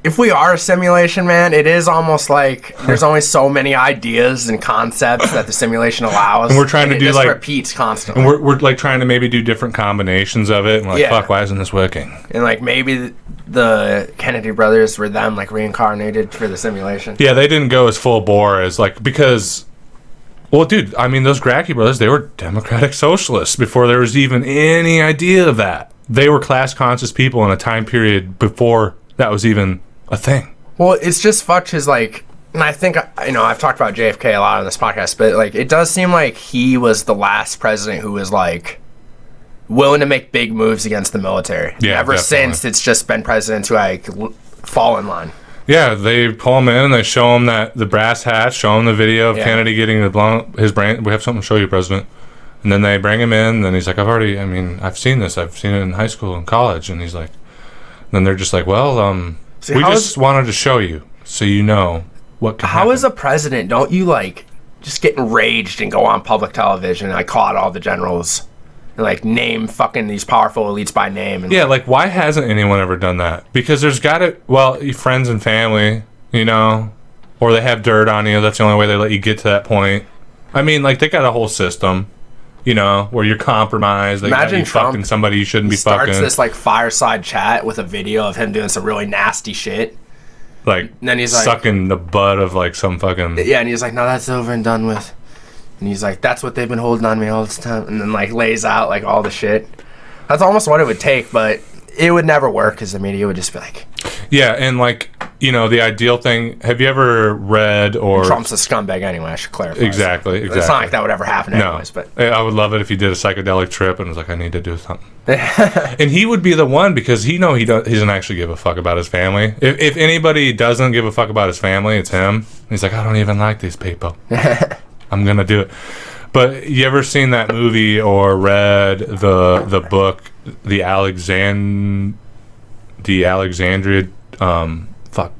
if we are a simulation, man, it is almost like there's only so many ideas and concepts that the simulation allows. And we're trying to do, like, repeats constantly. And we're like trying to maybe do different combinations of it. And like, fuck, why isn't this working? And like maybe the Kennedy brothers were them like reincarnated for the simulation. Yeah, they didn't go as full bore as like, because, well, dude, I mean, those Gracchi brothers, they were democratic socialists before there was even any idea of that. They were class conscious people in a time period before that was even a thing. Well, it's just fucked because, like, and I think, you know, I've talked about JFK a lot on this podcast, but, like, it does seem like he was the last president who was, like, willing to make big moves against the military. Yeah, Ever definitely. since, it's just been presidents who, like, fall in line. Yeah, they pull him in and they show him that the brass hat, show him the video of Kennedy getting his brain. We have something to show you, President. And then they bring him in, and he's like, I've seen this. I've seen it in high school and college. And he's like, then they're just like, well, See, we just wanted to show you so you know what can happen. How is a president, don't you, like, just get enraged and go on public television and, like, call out all the generals and, like, name fucking these powerful elites by name? And, yeah, like, why hasn't anyone ever done that? Because there's got to, well, your friends and family, you know, or they have dirt on you. That's the only way they let you get to that point. I mean, like, they got a whole system, you know, where you're compromised. They got you fucking somebody you shouldn't be fucking. Starts this, like, fireside chat with a video of him doing some really nasty shit. Like, and then he's like, sucking the butt of, like, some fucking... Yeah, and he's like, no, that's over and done with. And he's like, that's what they've been holding on me all this time. And then, like, lays out, like, all the shit. That's almost what it would take, but it would never work because the media would just be like... Yeah, and, like, you know, the ideal thing... Have you ever read or... Trump's a scumbag anyway, I should clarify. Exactly. It's not like that would ever happen anyways, but... I would love it if he did a psychedelic trip and was like, I need to do something. And he would be the one, because he doesn't actually give a fuck about his family. If anybody doesn't give a fuck about his family, it's him. He's like, I don't even like these people. I'm going to do it. But you ever seen that movie or read the book, The Alexandria... fuck.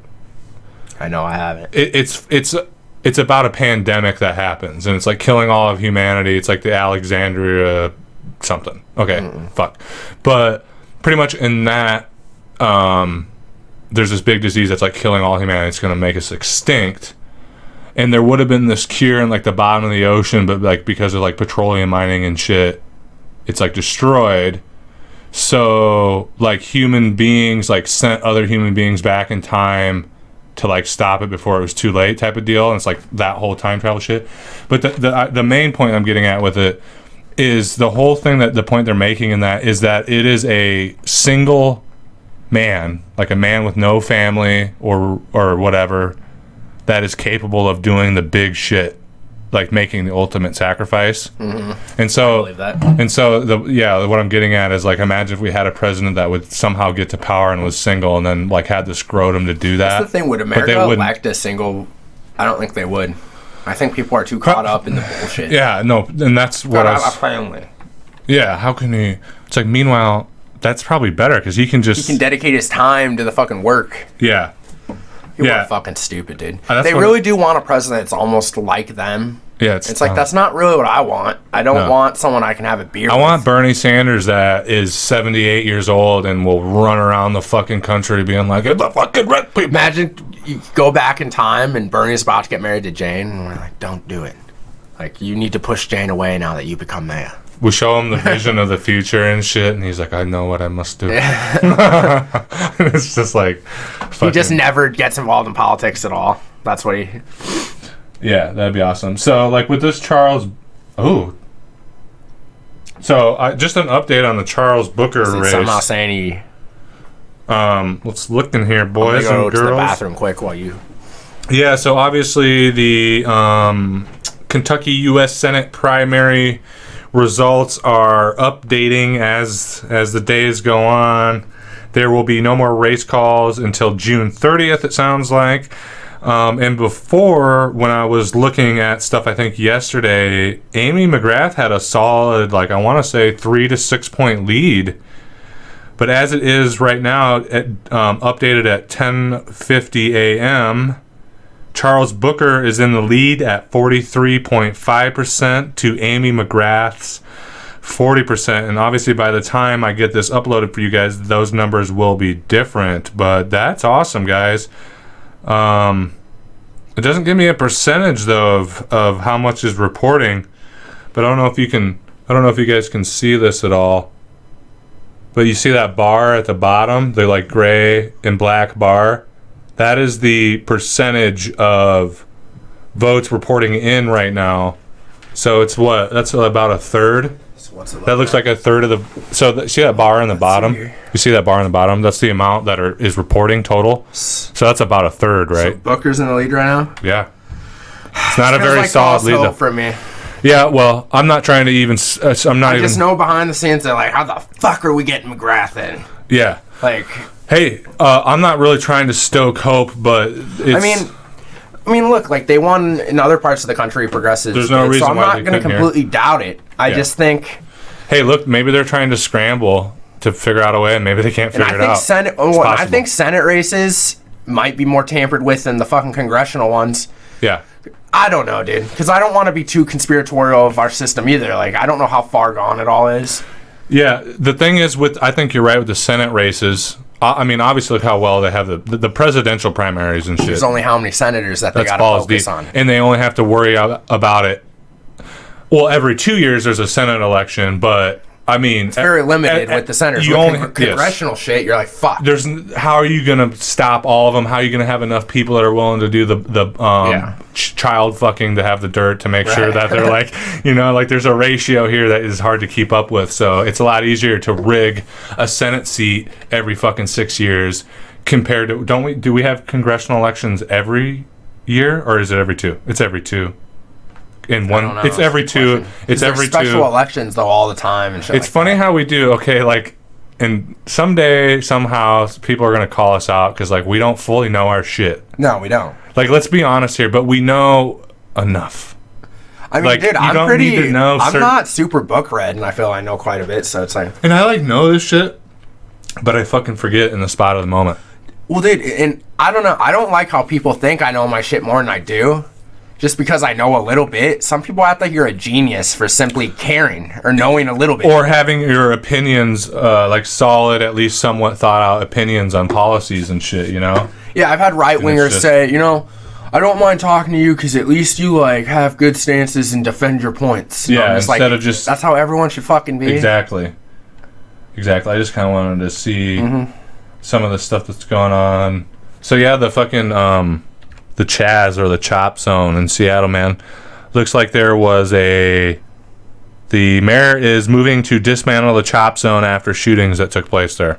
I know I haven't. It's about a pandemic that happens, and it's like killing all of humanity. It's like the Alexandria something. Okay, fuck. But pretty much in that, there's this big disease that's like killing all humanity. It's going to make us extinct. And there would have been this cure in like the bottom of the ocean, but like because of like petroleum mining and shit, it's like destroyed. So like human beings like sent other human beings back in time to like stop it before it was too late, type of deal. And it's like that whole time travel shit. But the main point I'm getting at with it is the whole thing, that the point they're making in that is that it is a single man, like a man with no family or whatever, that is capable of doing the big shit, like making the ultimate sacrifice. Mm-hmm. And so, I believe that. And so, what I'm getting at is, like, imagine if we had a president that would somehow get to power and was single, and then like had the scrotum to do that. That's the thing. Would America elect a single? I don't think they would. I think people are too caught up in the bullshit. Yeah, no, and that's what I was. Family. Yeah, how can he? It's like, meanwhile, that's probably better because he can dedicate his time to the fucking work. Yeah. People are fucking stupid, dude. They what really do want a president that's almost like them. Yeah, it's like, that's not really what I want. I don't want someone I can have a beer with. I want Bernie Sanders that is 78 years old and will run around the fucking country being like, the fucking red people. Imagine you go back in time and Bernie's about to get married to Jane, and we're like, don't do it. Like, you need to push Jane away now that you become mayor. We show him the vision of the future and shit, and he's like, I know what I must do. It's just like... He just never gets involved in politics at all. That's what he... Yeah, that'd be awesome. So, like, with this Charles... Oh. So, just an update on the Charles Booker race. Somehow saying he... Let's look in here, boys and girls. Go to the bathroom quick while you... Yeah, so obviously the Kentucky U.S. Senate primary results are updating as the days go on. There will be no more race calls until June 30th, it sounds like. And before, when I was looking at stuff, I think yesterday, Amy McGrath had a solid, like, I want to say 3 to 6 point lead. But as it is right now, updated at 10:50 a.m., Charles Booker is in the lead at 43.5% to Amy McGrath's 40%. And obviously by the time I get this uploaded for you guys, those numbers will be different. But that's awesome, guys. It doesn't give me a percentage though of how much is reporting. But I don't know if you guys can see this at all. But you see that bar at the bottom, the like gray and black bar? That is the percentage of votes reporting in right now. So it's what? That's about a third. So what's it that looks like a third of the. So see that bar in the bottom? You see that bar in the bottom? That's the amount that is reporting total. So that's about a third, right? So Booker's in the lead right now? Yeah. It's not a very solid lead though. For me. Yeah, well, I'm not trying to even. I just know behind the scenes they're like, how the fuck are we getting McGrath in? Yeah. Like. Hey, I'm not really trying to stoke hope, but it's... I mean, look, like, they won in other parts of the country, progressives. There's no reason so I'm not going to completely doubt it. I just think... Hey, look, maybe they're trying to scramble to figure out a way, and maybe they can't figure it out. I think Senate races might be more tampered with than the fucking congressional ones. Yeah. I don't know, dude, because I don't want to be too conspiratorial of our system either. Like, I don't know how far gone it all is. Yeah, the thing is, I think you're right with the Senate races. I mean, obviously, look how well they have the presidential primaries and shit. There's only how many senators that they got to focus on. And they only have to worry about it. Well, every 2 years there's a Senate election, but I mean... It's very limited with the senators. With congressional shit, you're like, fuck. How are you going to stop all of them? How are you going to have enough people that are willing to do the child fucking to have the dirt to make sure that they're like, like there's a ratio here that is hard to keep up with. So it's a lot easier to rig a Senate seat every fucking 6 years compared to... Do we have congressional elections every year or is it every 2? It's every 2. It's every 2. It's every 2. Special elections though all the time and shit. It's funny how we do. Okay, like, and someday somehow people are gonna call us out because like we don't fully know our shit. No, we don't. Like, let's be honest here, but we know enough. I mean, like, dude, I'm not super book read, and I feel I know quite a bit. So it's like, and I like know this shit, but I fucking forget in the spot of the moment. Well, dude, and I don't know. I don't like how people think I know my shit more than I do. Just because I know a little bit. Some people act like you're a genius for simply caring or knowing a little bit. Or having your opinions, like solid, at least somewhat thought out opinions on policies and shit, Yeah, I've had right-wingers say, I don't mind talking to you because at least you, like, have good stances and defend your points. Yeah, instead of just... That's how everyone should fucking be. Exactly. I just kind of wanted to see some of the stuff that's going on. So, yeah, the fucking... the Chaz or the Chop Zone in Seattle, man. Looks like there was a The mayor is moving to dismantle the chop zone after shootings that took place there.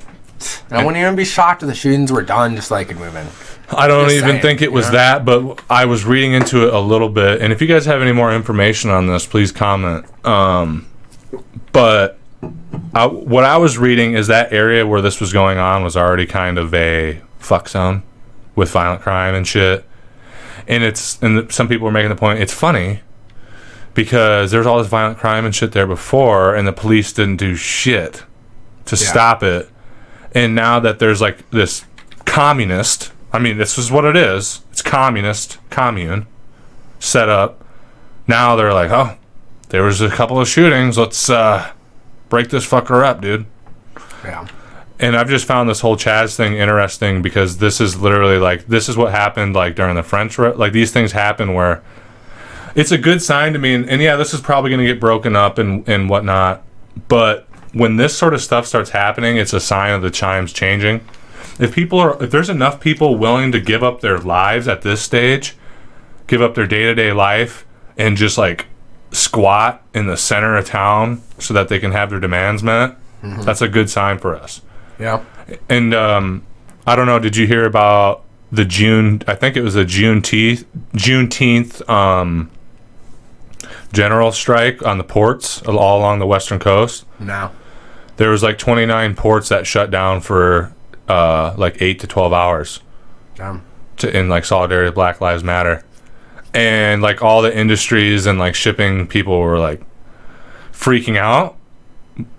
I wouldn't even be shocked if the shootings were done just like it moving. I don't even think it was that, but I was reading into it a little bit. And if you guys have any more information on this, please comment. But what I was reading is that area where this was going on was already kind of a fuck zone with violent crime and shit. And some people were making the point, it's funny because there's all this violent crime and shit there before, and the police didn't do shit to stop it. And now that there's like this communist, I mean, this is what it is. It's communist, commune, set up. Now they're like, oh, there was a couple of shootings. Let's break this fucker up, dude. Yeah. And I've just found this whole Chaz thing interesting because this is literally like, this is what happened like during the French, like these things happen where it's a good sign to me. And yeah, this is probably going to get broken up and whatnot. But when this sort of stuff starts happening, it's a sign of the times changing. If there's enough people willing to give up their lives at this stage, give up their day-to-day life and just like squat in the center of town so that they can have their demands met, that's a good sign for us. Yeah. And I don't know, did you hear about the I think it was the Juneteenth general strike on the ports all along the western coast? No. There was like 29 ports that shut down for like 8 to 12 hours. Damn. In like solidarity with Black Lives Matter. And like all the industries and like shipping people were like freaking out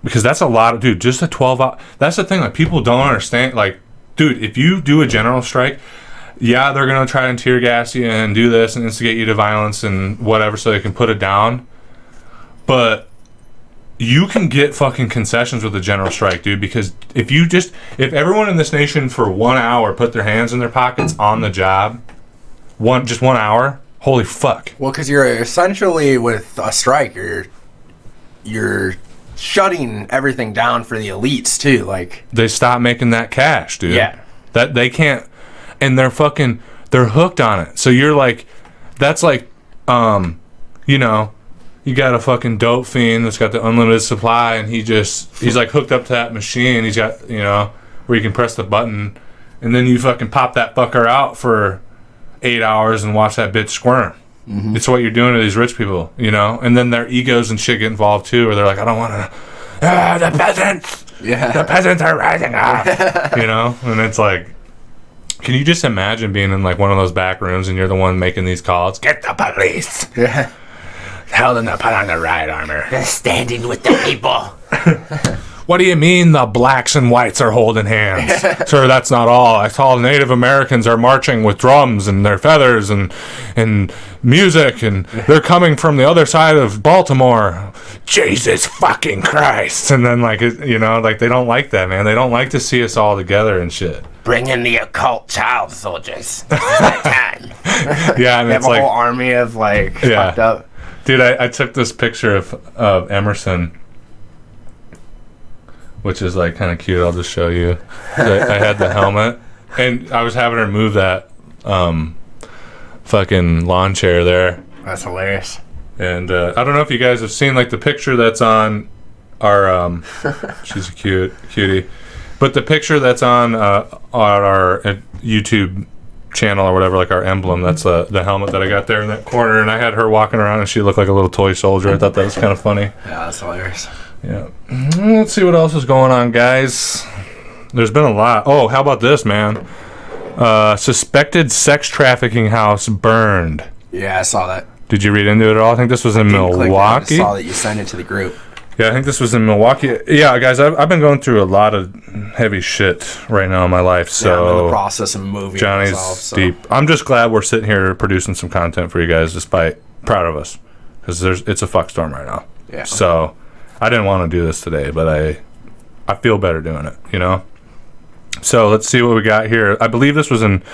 because that's a lot of, dude, just a 12 hour. That's the thing, like people don't understand. Like, dude, if you do a general strike, yeah, they're going to try and tear gas you and do this and instigate you to violence and whatever so they can put it down. But you can get fucking concessions with a general strike, dude, because if everyone in this nation for 1 hour put their hands in their pockets on the job, just 1 hour, holy fuck. Well, because you're essentially with a strike, you're shutting everything down for the elites too. Like they stop making that cash, dude. Yeah. That they can't, and they're hooked on it. So you're like, that's like, you know, you got a fucking dope fiend that's got the unlimited supply, and he's like hooked up to that machine. He's got, you know, where you can press the button, and then you fucking pop that fucker out for 8 hours and watch that bitch squirm. Mm-hmm. It's what you're doing to these rich people, you know? And then their egos and shit get involved too, where they're like, I don't want to, the peasants! Yeah. The peasants are rising up! You know? And it's like, can you just imagine being in like one of those back rooms and you're the one making these calls? Get the police! Yeah. Tell them to put on the riot armor. They're standing with the people. What do you mean the blacks and whites are holding hands? Sir, that's not all. I saw Native Americans are marching with drums and their feathers and music, and they're coming from the other side of Baltimore. Jesus fucking Christ. And then, like, you know, like, they don't like that, man. They don't like to see us all together and shit. Bring in the occult child soldiers. This is our time. Yeah, and they it's have a like whole army of, like, fucked up. Dude, I took this picture of Emerson, which is like kind of cute. I'll just show you. I had the helmet, and I was having her move that fucking lawn chair there. That's hilarious. And I don't know if you guys have seen like the picture that's on our. She's a cutie, but the picture that's on our YouTube channel or whatever, like our emblem, that's the helmet that I got there in that corner, and I had her walking around and she looked like a little toy soldier. I thought that was kind of funny. Yeah, that's hilarious. Yeah. Let's see what else is going on, guys. There's been a lot. Oh, how about this, man? Suspected sex trafficking house burned. Yeah, I saw that. Did you read into it at all? I think this was in Milwaukee. I saw that you sent it to the group. Yeah, I think this was in Milwaukee. Yeah, guys, I've been going through a lot of heavy shit right now in my life. So yeah, I'm in the process of moving. Johnny's myself, so. Deep. I'm just glad we're sitting here producing some content for you guys, despite proud of us, because it's a fuck storm right now. Yeah. So I didn't want to do this today, but I feel better doing it. You know. So let's see what we got here. I believe this was in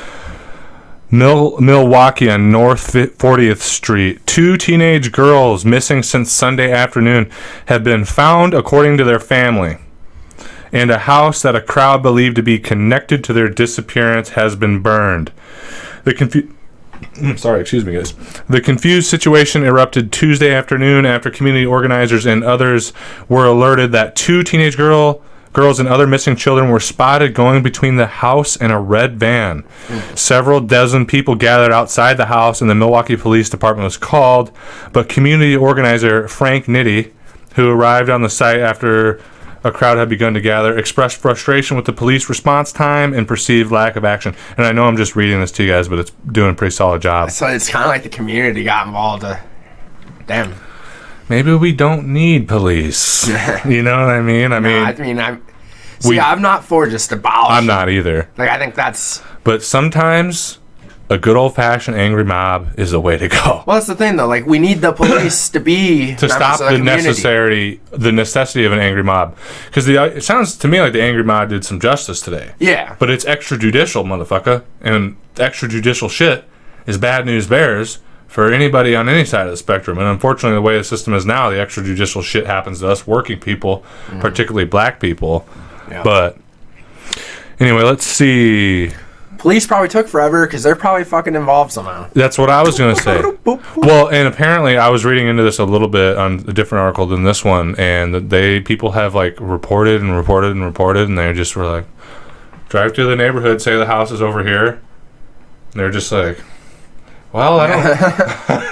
Milwaukee on North 40th Street. 2 teenage girls missing since Sunday afternoon have been found, according to their family. And a house that a crowd believed to be connected to their disappearance has been burned. The Sorry, excuse me, guys. The confused situation erupted Tuesday afternoon after community organizers and others were alerted that 2 teenage girls and other missing children were spotted going between the house and a red van. Several dozen people gathered outside the house and the Milwaukee Police Department was called, but community organizer Frank Nitti, who arrived on the site after a crowd had begun to gather, expressed frustration with the police response time and perceived lack of action. And I know I'm just reading this to you guys, but it's doing a pretty solid job. So it's kind of like the community got involved. Damn. Maybe we don't need police. You know what I mean? I'm not for just abolishing. I'm not either. Like, I think that's... But sometimes a good old-fashioned angry mob is the way to go. Well, that's the thing, though. Like, we need the police to be... to stop the necessity of an angry mob. Because it sounds to me like the angry mob did some justice today. Yeah. But it's extrajudicial, motherfucker. And extrajudicial shit is bad news bears for anybody on any side of the spectrum. And unfortunately, the way the system is now, the extrajudicial shit happens to us working people, particularly black people. Yeah. But anyway, let's see... Police probably took forever because they're probably fucking involved somehow. That's what I was going to say. Well, and apparently I was reading into this a little bit on a different article than this one, and people have like reported, and they just were like, drive through the neighborhood, say the house is over here. And they're just like, well, I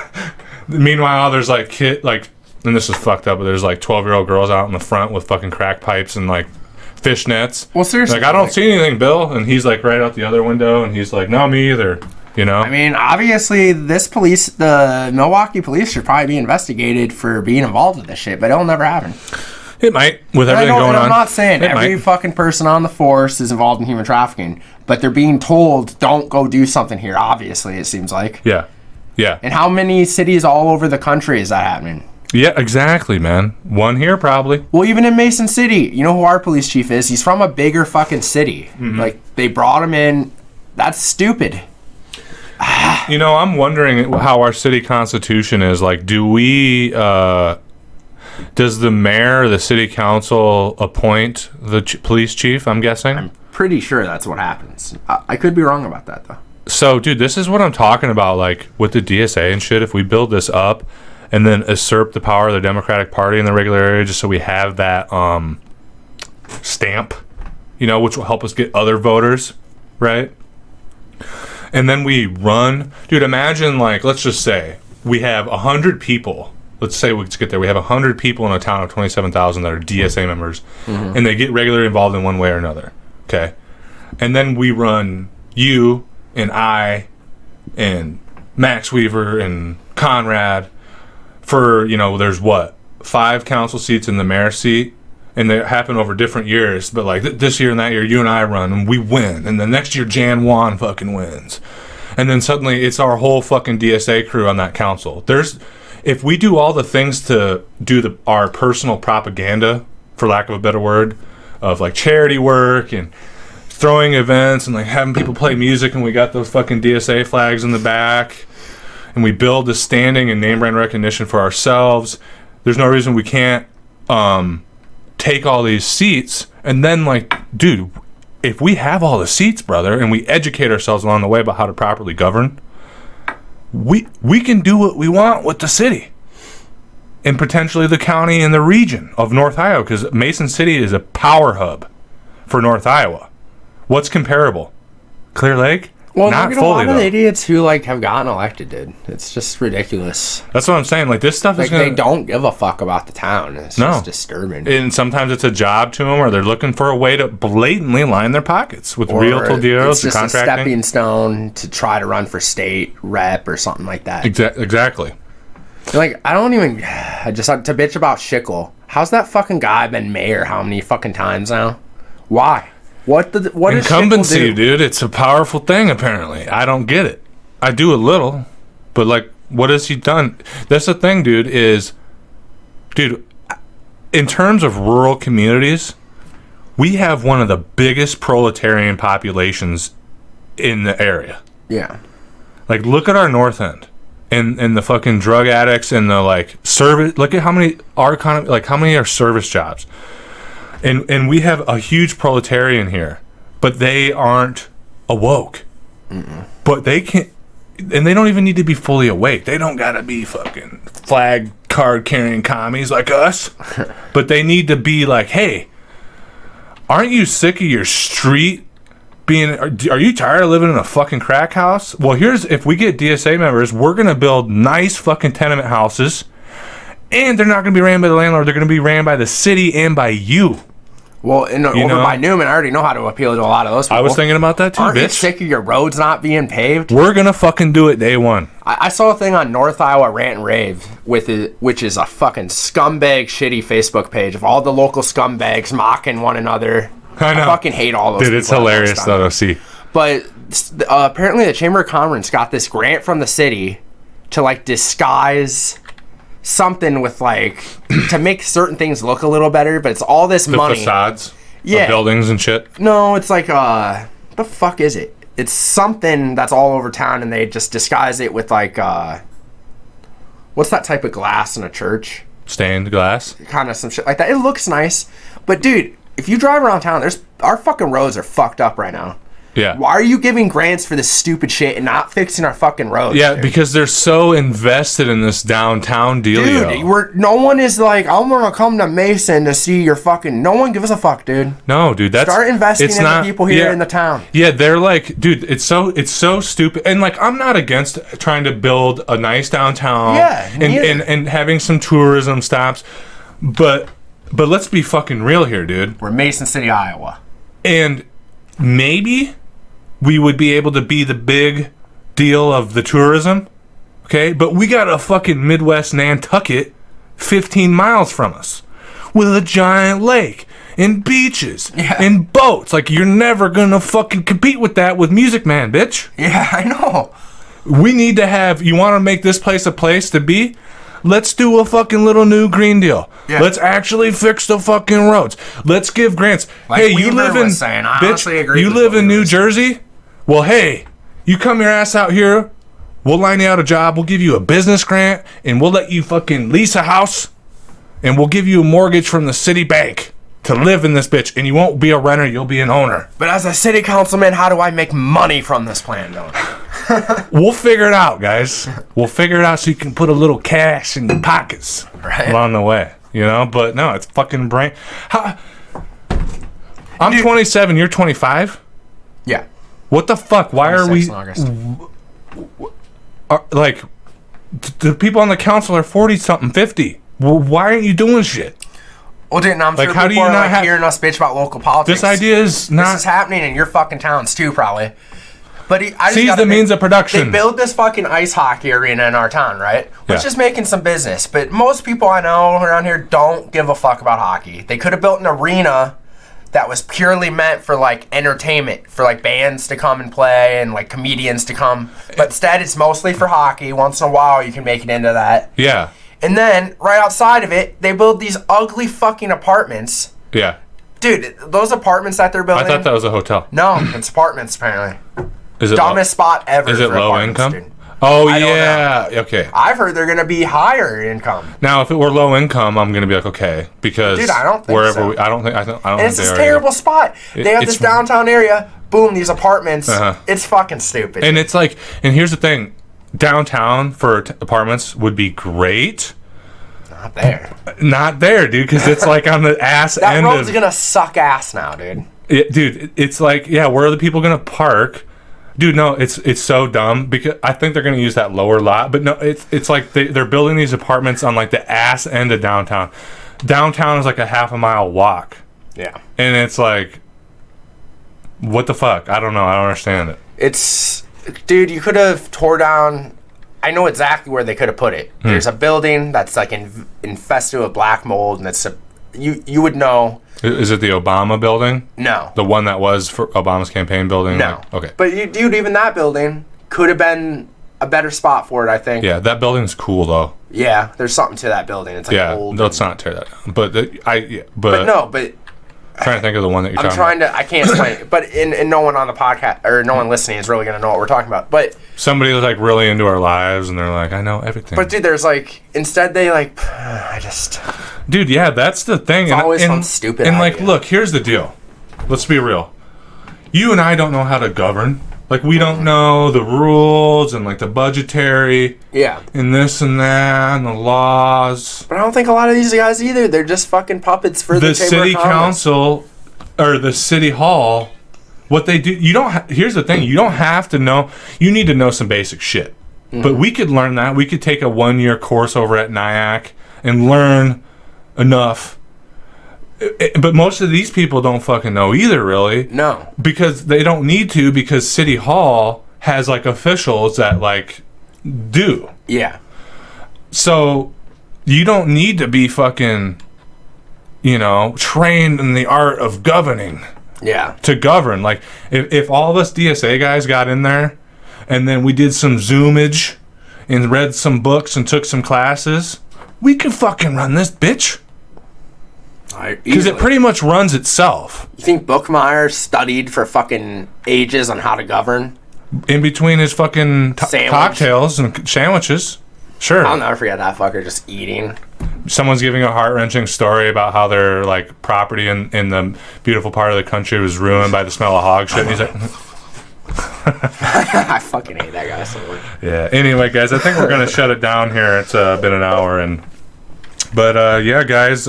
don't... Meanwhile, there's like and this is fucked up, but there's like 12-year-old girls out in the front with fucking crack pipes and like fishnets. Well, seriously. Like, I don't see anything, Bill. And he's like right out the other window, and he's like, no, me either. You know? I mean, obviously, the Milwaukee police should probably be investigated for being involved with this shit, but it'll never happen. It might, with everything going on. I'm not saying every fucking person on the force is involved in human trafficking, but they're being told, don't go do something here, obviously, it seems like. Yeah. Yeah. And how many cities all over the country is that happening? Yeah, exactly, man. One here, probably. Well, even in Mason City, you know who our police chief is? He's from a bigger fucking city. Mm-hmm. Like, they brought him in. That's stupid. You know, I'm wondering how our city constitution is. Like, does the mayor or the city council appoint the police chief, I'm guessing? I'm pretty sure that's what happens. I could be wrong about that, though. So, dude, this is what I'm talking about, like, with the DSA and shit. If we build this up and then usurp the power of the Democratic Party in the regular area just so we have that stamp, you know, which will help us get other voters, right? And then we run. Dude, imagine, like, let's just say we have 100 people. Let's say we get there. We have 100 people in a town of 27,000 that are DSA members, and they get regularly involved in one way or another, okay? And then we run you and I and Max Weaver and Conrad for, you know, there's 5 council seats in the mayor seat, and they happen over different years, but like this year and that year you and I run and we win, and the next year Jan Juan fucking wins, and then suddenly it's our whole fucking DSA crew on that council. If we do all the things to do our personal propaganda, for lack of a better word, of like charity work and throwing events and like having people play music, and we got those fucking DSA flags in the back, and we build this standing and name brand recognition for ourselves, there's no reason we can't take all these seats. And then, like, dude, if we have all the seats, brother, and we educate ourselves along the way about how to properly govern, we can do what we want with the city and potentially the county and the region of North Iowa, because Mason City is a power hub for North Iowa. What's comparable? Clear Lake? Well, not fully, a lot of idiots who like have gotten elected, dude. It's just ridiculous. That's what I'm saying. Like, this stuff is they don't give a fuck about the town. It's just disturbing. And sometimes it's a job to them, or they're looking for a way to blatantly line their pockets with realtor deals and contracting. It's just a stepping stone to try to run for state rep or something like that. Exactly. Like, I don't even... just to bitch about Schickel. How's that fucking guy been mayor how many fucking times now? Why? What incumbency, dude? It's a powerful thing, apparently. I don't get it. I do a little, but like, what has he done? That's the thing, dude, in terms of rural communities, we have one of the biggest proletarian populations in the area. Yeah. Like, look at our north end and the fucking drug addicts and the like service. Look at how many how many are service jobs. And we have a huge proletarian here, but they aren't awoke. Mm-mm. But they can, and they don't even need to be fully awake. They don't gotta be fucking flag card carrying commies like us, but they need to be like, hey, aren't you sick of your street being? Are you tired of living in a fucking crack house? Well, if we get DSA members, we're gonna build nice fucking tenement houses, and they're not gonna be ran by the landlord. They're gonna be ran by the city and by you. Well, over by Newman, I already know how to appeal to a lot of those people. I was thinking about that too, Aren't bitch. you sick of your roads not being paved? We're gonna fucking do it day one. I saw a thing on North Iowa Rant and Rave, which is a fucking scumbag shitty Facebook page of all the local scumbags mocking one another. I know. I fucking hate all those Dude, people. it's hilarious though to see. But apparently the Chamber of Commerce got this grant from the city to like disguise something with like to make certain things look a little better, but it's all this money. The facades of buildings and shit. No, it's like the fuck is it? It's something that's all over town, and they just disguise it with like what's that type of glass in a church? Stained glass. Kind of some shit like that. It looks nice, but dude, if you drive around town, our fucking roads are fucked up right now. Yeah. Why are you giving grants for this stupid shit and not fixing our fucking roads? Yeah, dude? because they're so invested in this downtown dealio. Dude, no one is like, I'm gonna come to Mason to see your fucking. No one gives a fuck, dude. No, dude, start investing in the people here in the town. Yeah, they're like, dude, it's so stupid. And like, I'm not against trying to build a nice downtown. Yeah, and having some tourism stops, but let's be fucking real here, dude. We're Mason City, Iowa, and maybe we would be able to be the big deal of the tourism, okay? But we got a fucking Midwest Nantucket 15 miles from us with a giant lake and beaches and boats. Like, you're never gonna fucking compete with that with Music Man, bitch. Yeah, I know. We need to have, you want to make this place a place to be? Let's do a fucking little new Green Deal. Yeah. Let's actually fix the fucking roads. Let's give grants. Like hey, you live in you live in New Jersey? Well, hey, you come your ass out here. We'll line you out a job. We'll give you a business grant, and we'll let you fucking lease a house, and we'll give you a mortgage from the city bank to live in this bitch. And you won't be a renter. You'll be an owner. But as a city councilman, how do I make money from this plan, though? We'll figure it out, guys. We'll figure it out so you can put a little cash in your pockets along the way, you know? But no, it's fucking brain. I'm 27, you're 25? Yeah. What the fuck? Why are we... like, the people on the council are 40-something, 50. Well, why aren't you doing shit? Well, dude, I'm like, sure how people do you are not hearing us bitch about local politics. This idea is not... This is happening in your fucking towns, too, probably. But seize the means of production. They build this fucking ice hockey arena in our town, right? Which is making some business. But most people I know around here don't give a fuck about hockey. They could have built an arena that was purely meant for like entertainment, for like bands to come and play and like comedians to come. But instead, it's mostly for hockey. Once in a while, you can make it into that. Yeah. And then right outside of it, they build these ugly fucking apartments. Yeah. Dude, those apartments that they're building. I thought that was a hotel. No, it's apartments apparently. Is it dumbest spot ever? Is it for low income? Dude. Oh yeah, okay. I've heard they're gonna be higher income. Now, if it were low income, I'm gonna be like, okay, because dude, I don't think wherever so. I don't think. And it's this terrible spot. They have this downtown area. Boom, these apartments. It's fucking stupid. And it's like, and here's the thing, downtown for apartments would be great. Not there, dude, because it's like on the ass that end. That road's gonna suck ass now, dude. Dude, it's like, yeah, where are the people gonna park? Dude, no, it's so dumb because I think they're gonna use that lower lot, but no, it's like they're building these apartments on like the ass end of downtown. Downtown is like a half a mile walk. Yeah, and it's like, what the fuck? I don't know. I don't understand it. It's, dude, you could have tore down. I know exactly where they could have put it. There's a building that's like infested with black mold, and it's you would know. Is it the Obama building? No. The one that was for Obama's campaign building? No. Like, okay. But, dude, even that building could have been a better spot for it, I think. Yeah, that building's cool, though. Yeah, there's something to that building. It's like old. Yeah, let's not tear that down. But, but no, but... I'm trying to think of the one that you're talking about. I can't explain it. But and no one on the podcast, or no one listening is really going to know what we're talking about. But... Somebody was, like, really into our lives, and they're like, I know everything. But, dude, there's, like... Instead, they, like... Dude, yeah, that's the thing. It's always some stupid And, idea. like, look, here's the deal. Let's be real. You and I don't know how to govern. Like, we don't know the rules and, like, the budgetary. Yeah. And this and that and the laws. But I don't think a lot of these guys either. They're just fucking puppets for the Chamber city of Commerce. council or the city hall. What they do, you don't. Here's the thing: you don't have to know. You need to know some basic shit. Mm-hmm. But we could learn that. We could take a 1-year course over at NIAC and learn enough. But most of these people don't fucking know either, really. No. Because they don't need to, because City Hall has, like, officials that, like, do. Yeah. So, you don't need to be fucking, trained in the art of governing. Yeah. To govern. Like, if all of us DSA guys got in there, and then we did some Zoomage, and read some books, and took some classes, we can fucking run this bitch. Because it pretty much runs itself. You think Bookmeyer studied for fucking ages on how to govern? In between his fucking cocktails and sandwiches. Sure. I'll never forget that fucker just eating. Someone's giving a heart-wrenching story about how their, like, property in the beautiful part of the country was ruined by the smell of hog shit. And he's like... I fucking hate that guy so much. Yeah. Anyway, guys, I think we're going to shut it down here. It's been an hour. But, yeah, guys...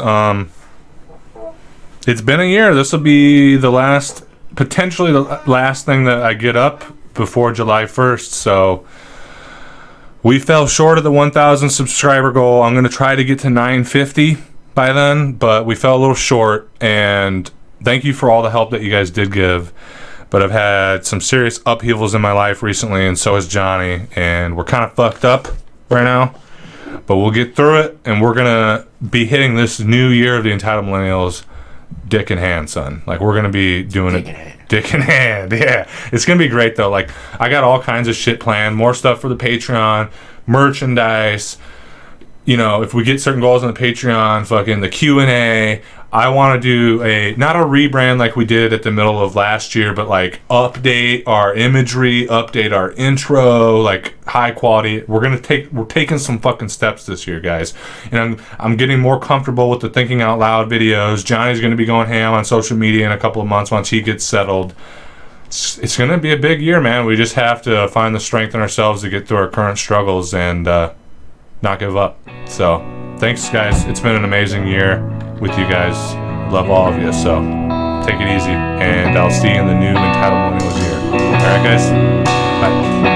It's been a year. This will be potentially the last thing that I get up before July 1st. So we fell short of the 1,000 subscriber goal. I'm going to try to get to 950 by then, but we fell a little short. And thank you for all the help that you guys did give. But I've had some serious upheavals in my life recently, and so has Johnny. And we're kind of fucked up right now. But we'll get through it, and we're going to be hitting this new year of the Entitled Millennials dick in hand, son. Like, we're gonna be doing dick in hand. Yeah, it's gonna be great though. Like, I got all kinds of shit planned, more stuff for the Patreon, merchandise. If we get certain goals on the Patreon, fucking the Q&A. I want to do not a rebrand like we did at the middle of last year, but like update our imagery, update our intro, like high quality. We're taking some fucking steps this year, guys. And I'm getting more comfortable with the thinking out loud videos. Johnny's going to be going ham on social media in a couple of months once he gets settled. It's going to be a big year, man. We just have to find the strength in ourselves to get through our current struggles and not give up. So thanks, guys. It's been an amazing year with you guys. Love all of you. So take it easy, and I'll see you in the new Entitled Millennials year. All right, guys. Bye.